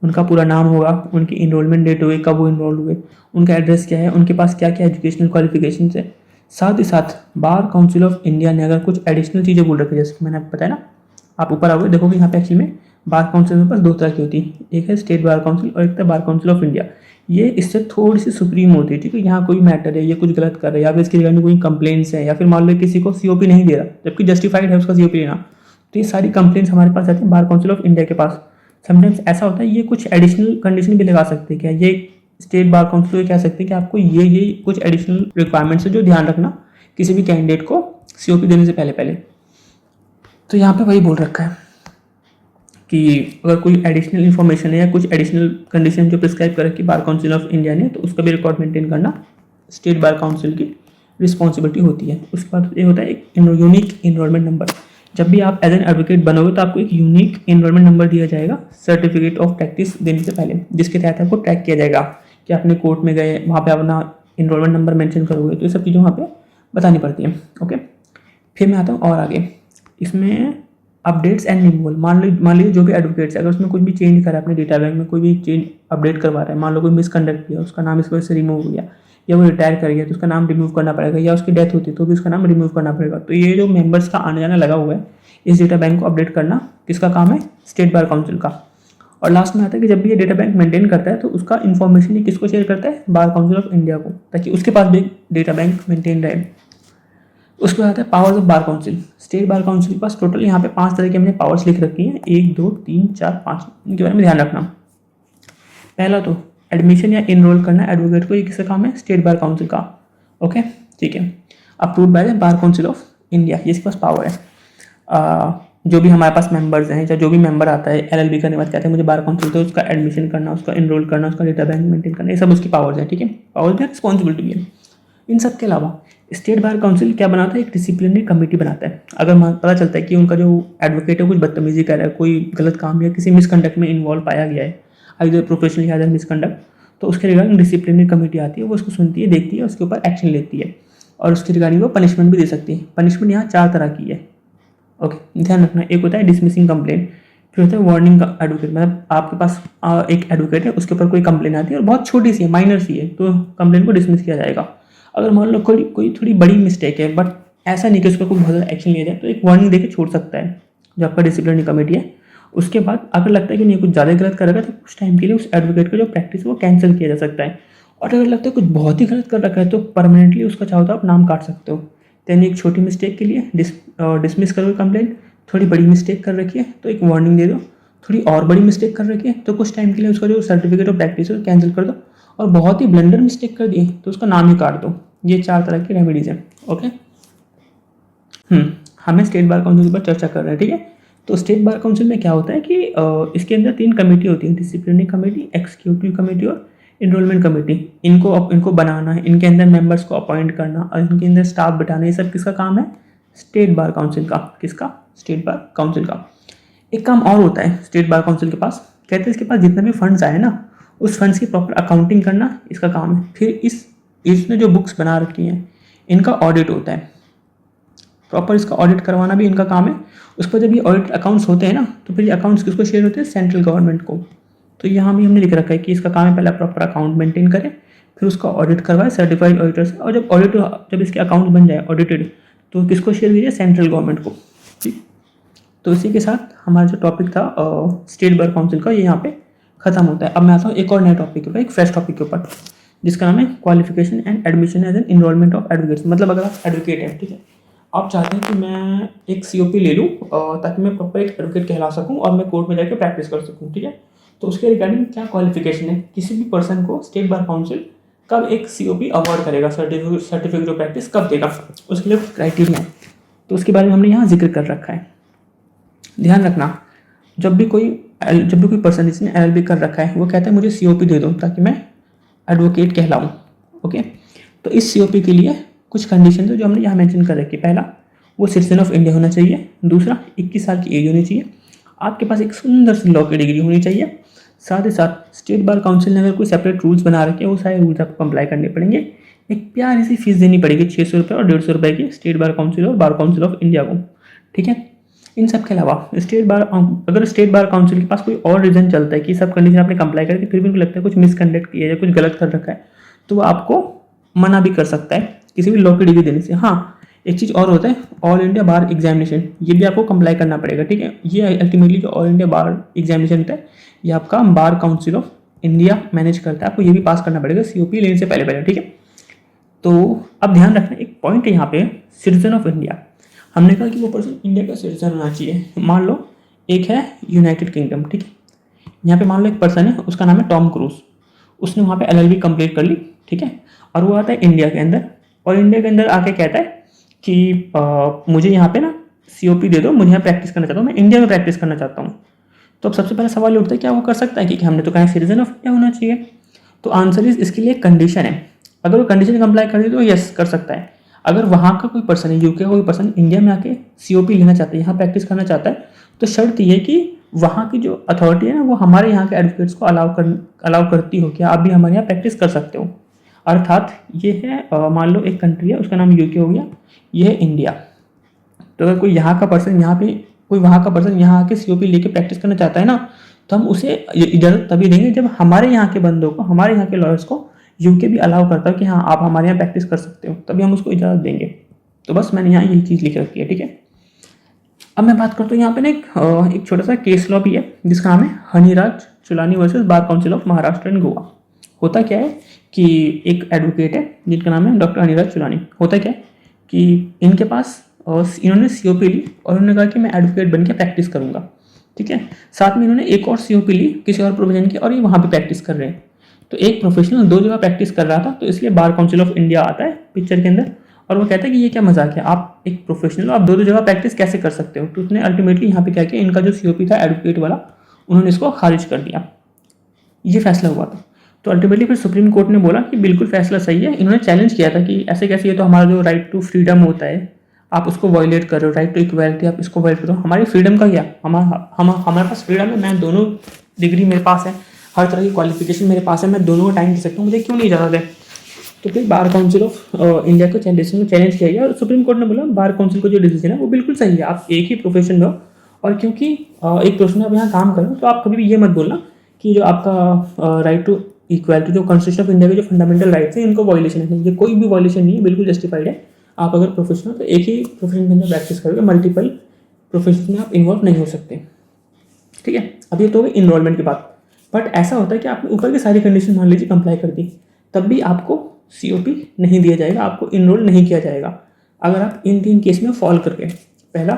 उनका पूरा नाम होगा, उनकी इनरोलमेंट डेट होगी, कब वो इनरोल हुए, उनका एड्रेस क्या है, उनके पास क्या क्या एजुकेशनल क्वालिफिकेशन है। साथ ही साथ बार काउंसिल ऑफ इंडिया ने अगर कुछ एडिशनल चीज़ें बोल रखी है, जैसे कि मैंने आपको बताया ना, आप ऊपर आओगे देखोगे यहाँ पे एक्चुअली में बार काउंसिल में पास 2 तरह की होती है, एक है स्टेट बार काउंसिल और एक है बार काउंसिल ऑफ इंडिया। ये इससे थोड़ी सी सुप्रीम होती है, ठीक है, यहाँ कोई मैटर है, ये कुछ गलत कर रहा है या फिर इसके रिगार्डिंग कोई कंप्लेंट्स है, या फिर मान लो किसी को COP नहीं दे रहा जबकि जस्टिफाइड है उसका COP लेना, तो ये सारी कंप्लेंट्स हमारे पास आती हैं बार काउंसिल ऑफ इंडिया के पास। समटाइम्स ऐसा होता है ये कुछ एडिशनल कंडीशन भी लगा सकते हैं, क्या ये स्टेट बार काउंसिल कह सकते हैं कि आपको ये कुछ एडिशनल रिक्वायरमेंट्स है जो ध्यान रखना किसी भी कैंडिडेट को COP देने से पहले। तो यहाँ पे वही बोल रखा है कि अगर कोई एडिशनल इन्फॉर्मेशन है या कुछ एडिशनल कंडीशन जो प्रिस्क्राइब कर रखी बार काउंसिल ऑफ इंडिया ने, तो उसका भी रिकॉर्ड मेंटेन करना स्टेट बार काउंसिल की रिस्पॉन्सिबिलिटी होती है। उसके बाद ये होता है एक यूनिक इनरोलमेंट नंबर। जब भी आप एज एन एडवोकेट बनोगे तो आपको एक यूनिक इनरोलमेंट नंबर दिया जाएगा सर्टिफिकेट ऑफ प्रैक्टिस देने से पहले, जिसके तहत आपको ट्रैक किया जाएगा कि आपने कोर्ट में गए, वहाँ पे अपना इनरोलमेंट नंबर मेंशन करोगे, तो ये सब चीज़ें वहाँ पे बतानी पड़ती हैं। ओके, फिर मैं आता हूँ और आगे, इसमें अपडेट्स एंड रिमूवल। मान लीजिए जो भी एडवोकेट्स है अगर उसमें कुछ भी चेंज करा अपने डेटा बैंक में, कोई भी चेंज अपडेट करवा रहा है, मान लो कोई मिसकंडक्ट किया, उसका नाम इस वजह से रिमूव हो गया, या वो रिटायर कर गया तो उसका नाम रिमूव करना पड़ेगा, या उसकी डेथ होती है तो भी उसका नाम रिमूव करना पड़ेगा। तो ये जो मेंबर्स का आने जाना लगा हुआ है, इस डेटा बैंक को अपडेट करना किसका काम है, स्टेट बार काउंसिल का। और लास्ट में आता है कि जब भी ये डेटा बैंक मेंटेन करता है तो उसका इन्फॉर्मेशन ये किसको शेयर करता है, बार काउंसिल ऑफ इंडिया को, ताकि उसके पास भी डेटा बैंक मेंटेन रहे। उसके बाद आता है powers of bar council. State bar council के पास टोटल यहाँ पे 5 तरह की हमने पावर्स लिख रखी हैं, 1 2 3 4 5, इनके बारे में ध्यान रखना। पहला तो एडमिशन या इनरोल करना एडवोकेट को, ये किसका काम है, स्टेट बार काउंसिल का। ओके ठीक है, approved by the bar council of India, ये इसके पास पावर है। जो भी हमारे पास मेंबर्स हैं, चाहे जो भी मेंबर आता है LLB करने के बाद कहते हैं मुझे बार काउंसिल, तो उसका एडमिशन करना, उसका इनरोल करना, उसका डेटा बैंक मेंटेन करना, ये सब उसकी पावर्स हैं। ठीक है, पावर्स भी, रिस्पॉन्सिबिलिटी भी है। इन सब के अलावा स्टेट बार काउंसिल क्या बनाता है, एक डिसिप्लिनरी कमेटी बनाता है। अगर पता चलता है कि उनका जो एडवोकेट है कुछ बदतमीजी कर रहा है, कोई गलत काम या किसी मिसकंडक्ट में इन्वॉल्व पाया गया है, आइदर प्रोफेशनल या मिसकंडक्ट, तो उसके रिगार्डिंग डिसिप्लिनरी कमेटी आती है, वो उसको सुनती है, देखती है, उसके ऊपर एक्शन लेती है और उसके रिगार्डिंग वो पनिशमेंट भी दे सकती है। पनिशमेंट यहाँ 4 तरह की है। ओके, ध्यान रखना। एक होता है डिसमिसिंग कंप्लेंट, फिर होता है वार्निंग एडवोकेट, मतलब आपके पास एक एडवोकेट है, उसके ऊपर कोई कंप्लेन आती है और बहुत छोटी सी है, माइनर सी है, तो कंप्लेन को डिसमिस किया जाएगा। अगर मान लो कोई थोड़ी बड़ी मिस्टेक है, बट ऐसा नहीं कि उसका कोई बहुत ज़्यादा एक्शन लिया जाए, तो एक वार्निंग देकर छोड़ सकता है जो आपका डिसिप्लिनरी कमेटी है। उसके बाद अगर लगता है कि नहीं कुछ ज़्यादा गलत कर रखा है, तो कुछ टाइम के लिए उस एडवोकेट का जो प्रैक्टिस है वो कैंसिल किया जा सकता है। और अगर लगता है कुछ बहुत ही गलत कर रखा है, तो परमानेंटली उसका चाहो तो आप नाम काट सकते हो। यानी एक छोटी मिस्टेक के लिए डिसमिस करो कंप्लेंट, थोड़ी बड़ी मिस्टेक कर रखी है तो एक वार्निंग दे दो, थोड़ी और बड़ी मिस्टेक कर रखी है तो कुछ टाइम के लिए उसका जो सर्टिफिकेट ऑफ प्रैक्टिस है कैंसिल कर दो, और बहुत ही ब्लंडर मिस्टेक कर दिए तो उसका नाम ही काट दो। ये 4 तरह की रेमेडीज हैं। ओके, हमें स्टेट बार काउंसिल पर चर्चा कर रहे हैं। ठीक है, तो स्टेट बार काउंसिल में क्या होता है कि इसके अंदर 3 कमेटी होती है, डिसिप्लिनरी कमेटी, एग्जीक्यूटिव कमेटी और इनरोलमेंट कमेटी। इनको बनाना है, इनके अंदर मेंबर्स को अपॉइंट करना और इनके अंदर स्टाफ बिठाना, ये सब किसका काम है, स्टेट बार काउंसिल का। किसका, स्टेट बार काउंसिल का। एक काम और होता है स्टेट बार काउंसिल के पास, कहते हैं इसके पास जितने भी फंड्स आए ना, उस फंड्स की प्रॉपर अकाउंटिंग करना इसका काम है। फिर इसने जो बुक्स बना रखी हैं इनका ऑडिट होता है, प्रॉपर इसका ऑडिट करवाना भी इनका काम है। उस पर जब ये ऑडिट अकाउंट्स होते हैं ना, तो फिर ये अकाउंट्स किसको शेयर होते हैं, सेंट्रल गवर्नमेंट को। तो यहाँ भी हमने लिख रखा है कि इसका काम है पहले प्रॉपर अकाउंट मेंटेन करे, फिर उसका ऑडिट करवाए सर्टिफाइड ऑडिटर से, और जब इसके अकाउंट बन जाए ऑडिटेड, तो किसको शेयर कीजिए, सेंट्रल गवर्नमेंट को। ठीक, तो इसी के साथ हमारा जो टॉपिक था स्टेट बार काउंसिल का, ये यहाँ पे खत्म होता है। अब मैं आता हूँ एक और नए टॉपिक के ऊपर, एक फ्रेश टॉपिक के ऊपर, जिसका नाम है qualification and admission as an enrolment of advocates. मतलब अगर आप एडवोकेट हैं, ठीक है, आप चाहते हैं कि मैं एक COP ले लूँ ताकि मैं प्रॉपर एक एडवोकेट कहला सकूँ और मैं कोर्ट में जाकर प्रैक्टिस कर सकूँ। ठीक है, तो उसके रिगार्डिंग क्या क्वालिफिकेशन है, किसी भी पर्सन को स्टेट बार काउंसिल कब एक COP अवार्ड करेगा, सर्टिफिकेट ऑफ प्रैक्टिस कब देगा, उसके लिए कुछ क्राइटेरिया है, तो उसके बारे में हमने यहाँ जिक्र कर रखा है। ध्यान रखना, जब भी कोई पर्सन जिसने LLB कर रखा है वो कहता है मुझे COP दे दो ताकि मैं एडवोकेट कहलाऊँ। ओके, तो इस COP के लिए कुछ कंडीशन है जो हमने यहाँ मेंशन कर रखी है। पहला, वो सिटीजन ऑफ इंडिया होना चाहिए। दूसरा, 21 साल की एज होनी चाहिए। आपके पास एक सुंदर सी लॉ की डिग्री होनी चाहिए। साथ ही साथ स्टेट बार काउंसिल ने अगर कोई सेपरेट रूल्स बना रखे हैं, वो सारे रूल्स आपको कंप्लाई करने पड़ेंगे। एक प्यारी सी फीस देनी पड़ेगी 600 रुपये और 150 रुपये की, स्टेट बार काउंसिल और बार काउंसिल ऑफ इंडिया को। ठीक है, इन सब के अलावा अगर स्टेट बार काउंसिल के पास कोई और रीज़न चलता है कि सब कंडीशन आपने कंप्लाई करके फिर भी उनको लगता है कुछ मिसकंडक्ट किया है या कुछ गलत कर रखा है, तो वो आपको मना भी कर सकता है किसी भी लॉ की डिग्री देने से। हाँ, एक चीज़ और होता है, ऑल इंडिया बार एग्जामिनेशन, ये भी आपको कंप्लाई करना पड़ेगा। ठीक है, ये अल्टीमेटली जो ऑल इंडिया बार एग्जामिनेशन होता है, ये आपका बार काउंसिल ऑफ इंडिया मैनेज करता है, आपको ये भी पास करना पड़ेगा COP लेने से पहले। ठीक है, तो अब ध्यान रखना एक पॉइंट है यहाँ पे, सिटीजन ऑफ इंडिया। हमने कहा कि वो पर्सन इंडिया का सिटीजन होना चाहिए। मान लो एक है यूनाइटेड किंगडम, ठीक है, यहाँ पे मान लो एक पर्सन है, उसका नाम है टॉम क्रूज, उसने वहाँ पे LLB कंप्लीट कर ली। ठीक है, और वो आता है इंडिया के अंदर, और इंडिया के अंदर आके कहता है कि मुझे यहाँ पे ना COP दे दो, मुझे यहाँ प्रैक्टिस करना चाहता हूँ, मैं इंडिया में प्रैक्टिस करना चाहता हूँ। तो अब सबसे पहला सवाल उठता है क्या वो कर सकता है, कि हमने तो कहा सिटीजन ऑफ इंडिया होना चाहिए। तो आंसर इज, इसके लिए कंडीशन है। अगर वो कंडीशन कंप्लाई कर दे तो यस कर सकता है। अगर वहाँ का कोई पर्सन है, UK का कोई पर्सन इंडिया में आके COP लेना चाहता है, यहाँ प्रैक्टिस करना चाहता है, तो शर्त ये कि वहाँ की जो अथॉरिटी है ना, वो हमारे यहाँ के एडवोकेट्स को अलाउ करती हो कि आप भी हमारे यहाँ प्रैक्टिस कर सकते हो। अर्थात ये है, मान लो एक कंट्री है, उसका नाम UK हो गया, ये है इंडिया। तो अगर कोई यहाँ का पर्सन यहाँ पे, कोई वहाँ का पर्सन यहाँ आके COP लेके प्रैक्टिस करना चाहता है ना, तो हम उसे इजाज़त तभी देंगे जब हमारे यहाँ के बंदों को, हमारे यहाँ के लॉयर्स को UK भी अलाउ करता है कि हाँ आप हमारे यहाँ प्रैक्टिस कर सकते हो, तभी हम उसको इजाज़त देंगे। तो बस मैंने यहाँ यही चीज़ लिख रखी है। ठीक है, अब मैं बात करता हूँ यहाँ पे ना एक छोटा सा केस लॉ भी है जिसका नाम है Haniraj Chulani versus bar council of Maharashtra and Goa. होता क्या है कि एक एडवोकेट है जिनका नाम है डॉक्टर अनिरुद्ध चुलानी। होता क्या है कि इनके पास इन्होंने COP ली और उन्होंने कहा कि मैं एडवोकेट बन के प्रैक्टिस करूंगा, ठीक है। साथ में इन्होंने एक और COP ली किसी और प्रोविजन की और ये वहाँ पे प्रैक्टिस कर रहे हैं। तो एक प्रोफेशनल 2 जगह प्रैक्टिस कर रहा था, तो इसलिए बार काउंसिल ऑफ इंडिया आता है पिक्चर के अंदर और वो कहता है कि ये क्या मजाक है, आप एक प्रोफेशनल हो, आप 2 जगह प्रैक्टिस कैसे कर सकते हो। तो उसने अल्टीमेटली यहाँ पे क्या किया, इनका जो COP था एडवोकेट वाला, उन्होंने इसको खारिज कर दिया। ये फैसला हुआ था। तो अल्टीमेटली फिर सुप्रीम कोर्ट ने बोला कि बिल्कुल फैसला सही है। इन्होंने चैलेंज किया था कि ऐसे कैसे, ये तो हमारा जो राइट टू फ्रीडम होता है आप उसको वायलेट कर रहे हो, राइट टू इक्वालिटी आप इसको वायलेट कर रहे हो। हमारी फ्रीडम का क्या, हमारे पास फ्रीडम है, मैं दोनों डिग्री मेरे पास है, हर तरह की क्वालिफिकेशन मेरे पास है, मैं दोनों को टाइम दे सकता हूँ, मुझे क्यों नहीं इजाज़त है। तो फिर बार काउंसिल ऑफ इंडिया को डिसीजन में चैलेंज किया गया और सुप्रीम कोर्ट ने बोला बार काउंसिल को जो डिसीजन है वो बिल्कुल सही है, आप एक ही प्रोफेशन में हो और क्योंकि एक प्रोफेशन में आप यहाँ काम करो तो आप कभी भी ये मत बोलना कि जो आपका राइट टू इक्वालिटी, जो कॉन्स्टिट्यूशन ऑफ इंडिया के जो फंडामेंटल राइट्स हैं इनको वायलेशन है। ये कोई भी वायलेशन नहीं है, बिल्कुल जस्टिफाइड है। आप अगर प्रोफेशनल तो एक ही प्रोफेशन के अंदर प्रैक्टिस करोगे, मल्टीपल प्रोफेशन में आप इन्वॉल्व नहीं हो सकते, ठीक है। अब ये तो होगी इनरोलमेंट की बात। बट ऐसा होता है कि आपने ऊपर की सारी कंडीशन मान लीजिए कंप्लाई कर दी, तब भी आपको COP नहीं दिया जाएगा, आपको इनरोल नहीं किया जाएगा अगर आप इन 3 केस में फॉल करके। पहला,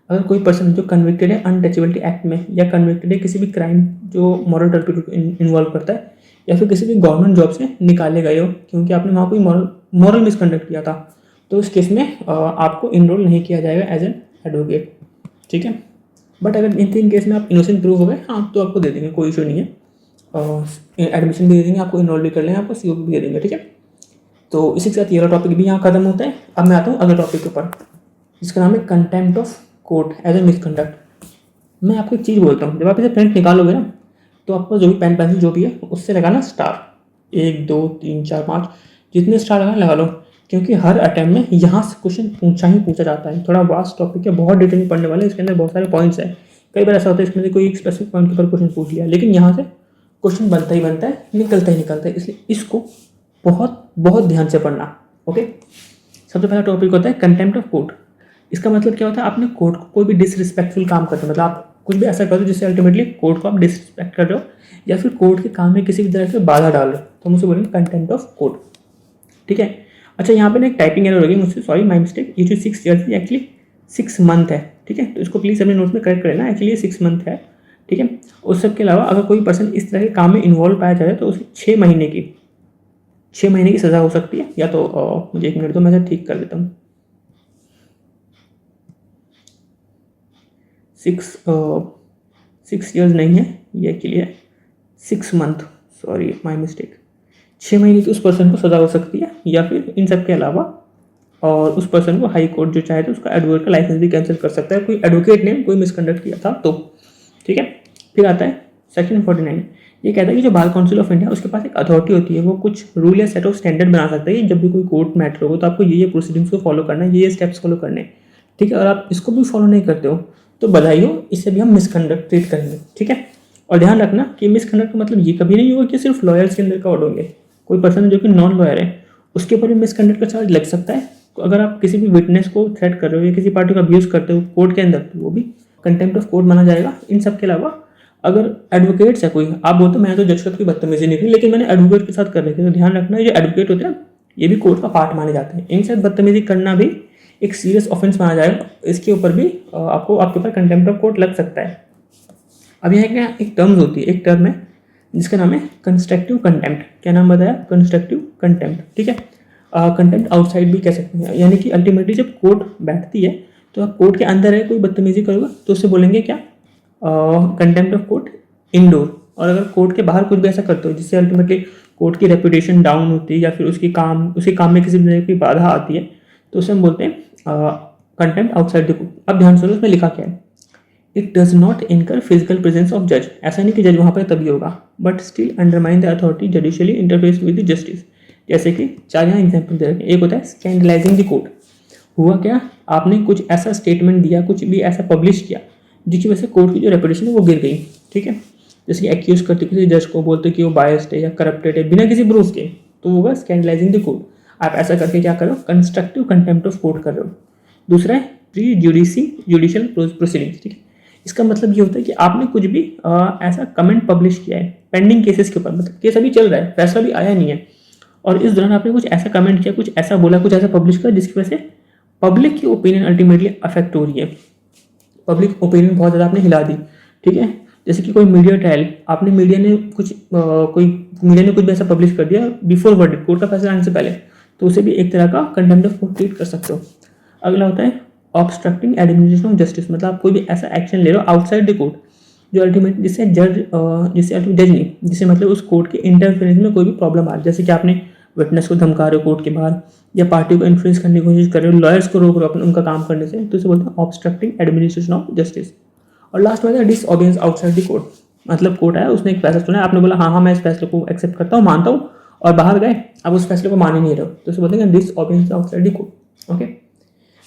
अगर कोई पर्सन जो कन्विक्टेड है अनटचेबिलिटी एक्ट में या कन्विक्टेड है किसी भी क्राइम जो मॉरल टर्पिड इन्वॉल्व करता है या फिर किसी भी गवर्नमेंट जॉब से निकाले गए हो क्योंकि आपने वहाँ कोई मॉरल मिसकंडक्ट किया था, तो उस केस में आपको इनरोल नहीं किया जाएगा एज एन एडवोकेट, ठीक है। बट अगर इन 3 केस में आप इनोसेंट प्रूव हो गए, हाँ तो आपको दे देंगे, कोई इशू नहीं है। एडमिशन भी दे देंगे, आपको इनरोल भी कर लेंगे, आपको COP भी दे देंगे, ठीक है। तो इसी के साथ ये वाला टॉपिक भी यहाँ खत्म होता है। अब मैं आता हूँ अगले टॉपिक के ऊपर जिसका नाम है contempt of court as a misconduct. मैं आपको एक चीज़ बोलता हूँ, जब आप इसे प्रिंट निकालोगे ना तो आपको जो भी पेन पेंसिल जो भी है उससे लगाना स्टार, 1 2 3 4 5 जितने स्टार लगा लो, क्योंकि हर अटैम्प्ट में यहाँ से क्वेश्चन पूछा जाता है। थोड़ा वास्ट टॉपिक है, बहुत डिटेल में पढ़ने वाले, इसके अंदर बहुत सारे पॉइंट्स हैं। कई बार ऐसा होता है इसमें से कोई एक स्पेसिफिक पॉइंट के ऊपर क्वेश्चन पूछ लिया, लेकिन यहाँ से क्वेश्चन बनता ही बनता है, निकलता ही निकलता है, इसलिए इसको बहुत बहुत ध्यान से पढ़ना, ओके। सबसे पहला टॉपिक होता है कंटेम्प्ट ऑफ कोर्ट। इसका मतलब क्या होता है, आपने कोर्ट को कोई भी डिसरिस्पेक्टफुल काम करते हो, मतलब आप कुछ भी ऐसा करो जिससे अल्टीमेटली कोर्ट को आप डिसरिस्पेक्ट कर रहे हो या फिर कोर्ट के काम में किसी भी तरह से बाधा डाल रहे हो, तो हम उसे बोलेंगे कंटेम्प्ट ऑफ कोर्ट, ठीक है। अच्छा, यहाँ पे ना एक टाइपिंग एरर होगी मुझसे, सॉरी माई मिस्टेक। ये जो 6 ईयर्स है एक्चुअली 6 मंथ है, ठीक है। तो इसको प्लीज़ अपने नोट्स में करेक्ट कर लेना, एक्चुअली ये 6 मंथ है, ठीक है। उस सब के अलावा अगर कोई पर्सन इस तरह के काम में इन्वॉल्व पाया जाए तो उसे 6 महीने की सज़ा हो सकती है, या तो मुझे 1 मिनट दो, मैं इसे ठीक कर देता हूँ। 6 ईयर्स नहीं है ये, एक्चुअली है 6 मंथ, सॉरी माई मिस्टेक। 6 महीने की उस पर्सन को सज़ा हो सकती है, या फिर इन सब के अलावा और उस पर्सन को हाई कोर्ट जो चाहे तो उसका एडवोकेट का लाइसेंस भी कैंसिल कर सकता है, कोई एडवोकेट ने कोई मिसकंडक्ट किया था तो, ठीक है। फिर आता है सेक्शन 49। ये कहता है कि जो बार काउंसिल ऑफ इंडिया उसके पास एक अथॉरिटी होती है, वो कुछ रूल या सेट ऑफ स्टैंडर्ड बना सकता है। जब भी कोई कोर्ट मैटर हो तो आपको ये प्रोसीडिंग्स को फॉलो करना है, ये स्टेप्स फॉलो करने, ठीक है। और आप इसको भी फॉलो नहीं करते हो तो बधाई हो, इससे भी हम मिसकंडक्ट ट्रीट करेंगे, ठीक है। और ध्यान रखना कि मिसकंडक्ट का मतलब ये कभी नहीं होगा कि सिर्फ लॉयर्स के अंदर कवर्ड होंगे। कोई पर्सन जो कि नॉन लॉयर है उसके ऊपर भी मिसकंडक्ट का चार्ज लग सकता है। अगर आप किसी भी विटनेस को थ्रेट कर रहे हो या किसी पार्टी का अब्यूज़ करते हो कोर्ट के अंदर, तो वो भी कंटेम्प्ट ऑफ कोर्ट माना जाएगा। इन सब के अलावा अगर एडवोकेट्स है कोई, आप बोलते हो मैं तो जज की बदतमीजी नहीं की, लेकिन मैंने एडवोकेट के साथ कर रखी, तो ध्यान रखना ये जो एडवोकेट होते हैं ये भी कोर्ट का पार्ट माने जाते हैं। इनसे बदतमीजी करना भी एक सीरियस ऑफेंस माना जाएगा, इसके ऊपर भी आपको आपके ऊपर कंटेम्प्ट ऑफ कोर्ट लग सकता है। अब यहाँ क्या एक टर्म्स होती है, एक टर्म है जिसका नाम है कंस्ट्रक्टिव कंटेम्प्ट। क्या नाम बताया? कंस्ट्रक्टिव कंटेम्प्ट, ठीक है। कंटेम्प्ट आउटसाइड भी कह सकते हैं, यानी कि अल्टीमेटली जब कोर्ट बैठती है तो आप कोर्ट के अंदर है कोई बदतमीजी करोगे तो उससे बोलेंगे क्या, कंटेम्प्ट ऑफ कोर्ट इंडोर। और अगर कोर्ट के बाहर कुछ भी ऐसा करते हो जिससे अल्टीमेटली कोर्ट की रेपुटेशन डाउन होती है या फिर उसके काम में किसी भी तरह की बाधा आती है तो उसे हम बोलते हैं कंटेम्प्ट आउटसाइड द कोर्ट। अब ध्यान सुनो उसमें लिखा क्या है, इट डज नॉट इनकर फिजिकल प्रेजेंस ऑफ जज। ऐसा नहीं कि जज वहाँ पर तभी होगा, but still undermine the authority judicially interface with the justice. जैसे कि 4 यहाँ एग्जाम्पल दे रखे हैं। एक होता है स्कैंडलाइजिंग द कोर्ट। हुआ क्या, आपने कुछ ऐसा स्टेटमेंट दिया, कुछ भी ऐसा पब्लिश किया जिसकी वजह से कोर्ट की जो रेपुटेशन है वो गिर गई, ठीक है। जैसे कि एक्यूज करते किसी जज को, बोलते कि वो बायस्ड है या करप्टेड है बिना किसी प्रूफ के, तो होगा स्कैंडलाइजिंग द कोर्ट। आप ऐसा करके क्या करो, कंस्ट्रक्टिव कंटेम्प्ट ऑफ कोर्ट कर रहे हो। दूसरा है प्री जुडिशियल प्रोसीडिंग्स, ठीक है। इसका मतलब ये होता है कि आपने कुछ भी ऐसा कमेंट पब्लिश किया है पेंडिंग केसेस के ऊपर, मतलब केस अभी चल रहा है, फैसला भी आया नहीं है, और इस दौरान आपने कुछ ऐसा कमेंट किया, कुछ ऐसा बोला, कुछ ऐसा पब्लिश किया जिसकी वजह से पब्लिक की ओपिनियन अल्टीमेटली अफेक्ट हो रही है, पब्लिक ओपिनियन बहुत ज़्यादा आपने हिला दी, ठीक है। जैसे कि कोई मीडिया ट्रायल, आपने मीडिया ने कुछ कोई मीडिया ने कुछ भी ऐसा पब्लिश कर दिया बिफोर वर्डिक्ट, कोर्ट का फैसला आने से पहले, तो उसे भी एक तरह का कंटेम्प्ट ऑफ कोर्ट ट्रीट कर सकते हो। अगला होता है ऑब्स्ट्रक्टिंग एडमिनिस्ट्रेशन ऑफ जस्टिस, मतलब आप कोई भी ऐसा एक्शन ले रहे हो आउटसाइड द कोर्ट जो अल्टीमेट जिससे जज नहीं, जिससे मतलब उस कोर्ट के इंटरफेरेंस में कोई भी प्रॉब्लम आ रही है, जैसे कि आपने विटनेस को धमका रहे हो कोर्ट के बाहर, या पार्टी को इन्फ्लुएंस करने की कोशिश कर रहे हो, लॉयर्स को रोक रहे हो अपने उनका काम करने से, तो इसे बोलते हैं ऑब्स्ट्रक्टिंग एडमिनिस्ट्रेशन ऑफ जस्टिस। और लास्ट में है डिसओबीडियंस आउटसाइड द कोर्ट, मतलब कोर्ट आया, उसने एक फैसला सुना, आपने बोला हाँ हाँ मैं इस फैसले को एक्सेप्ट करता हूँ, मानता हूँ, और बाहर गए, आप उस फैसले को मान ही नहीं रहे हो, तो इसे बोलते हैं disobedience outside the court. Okay,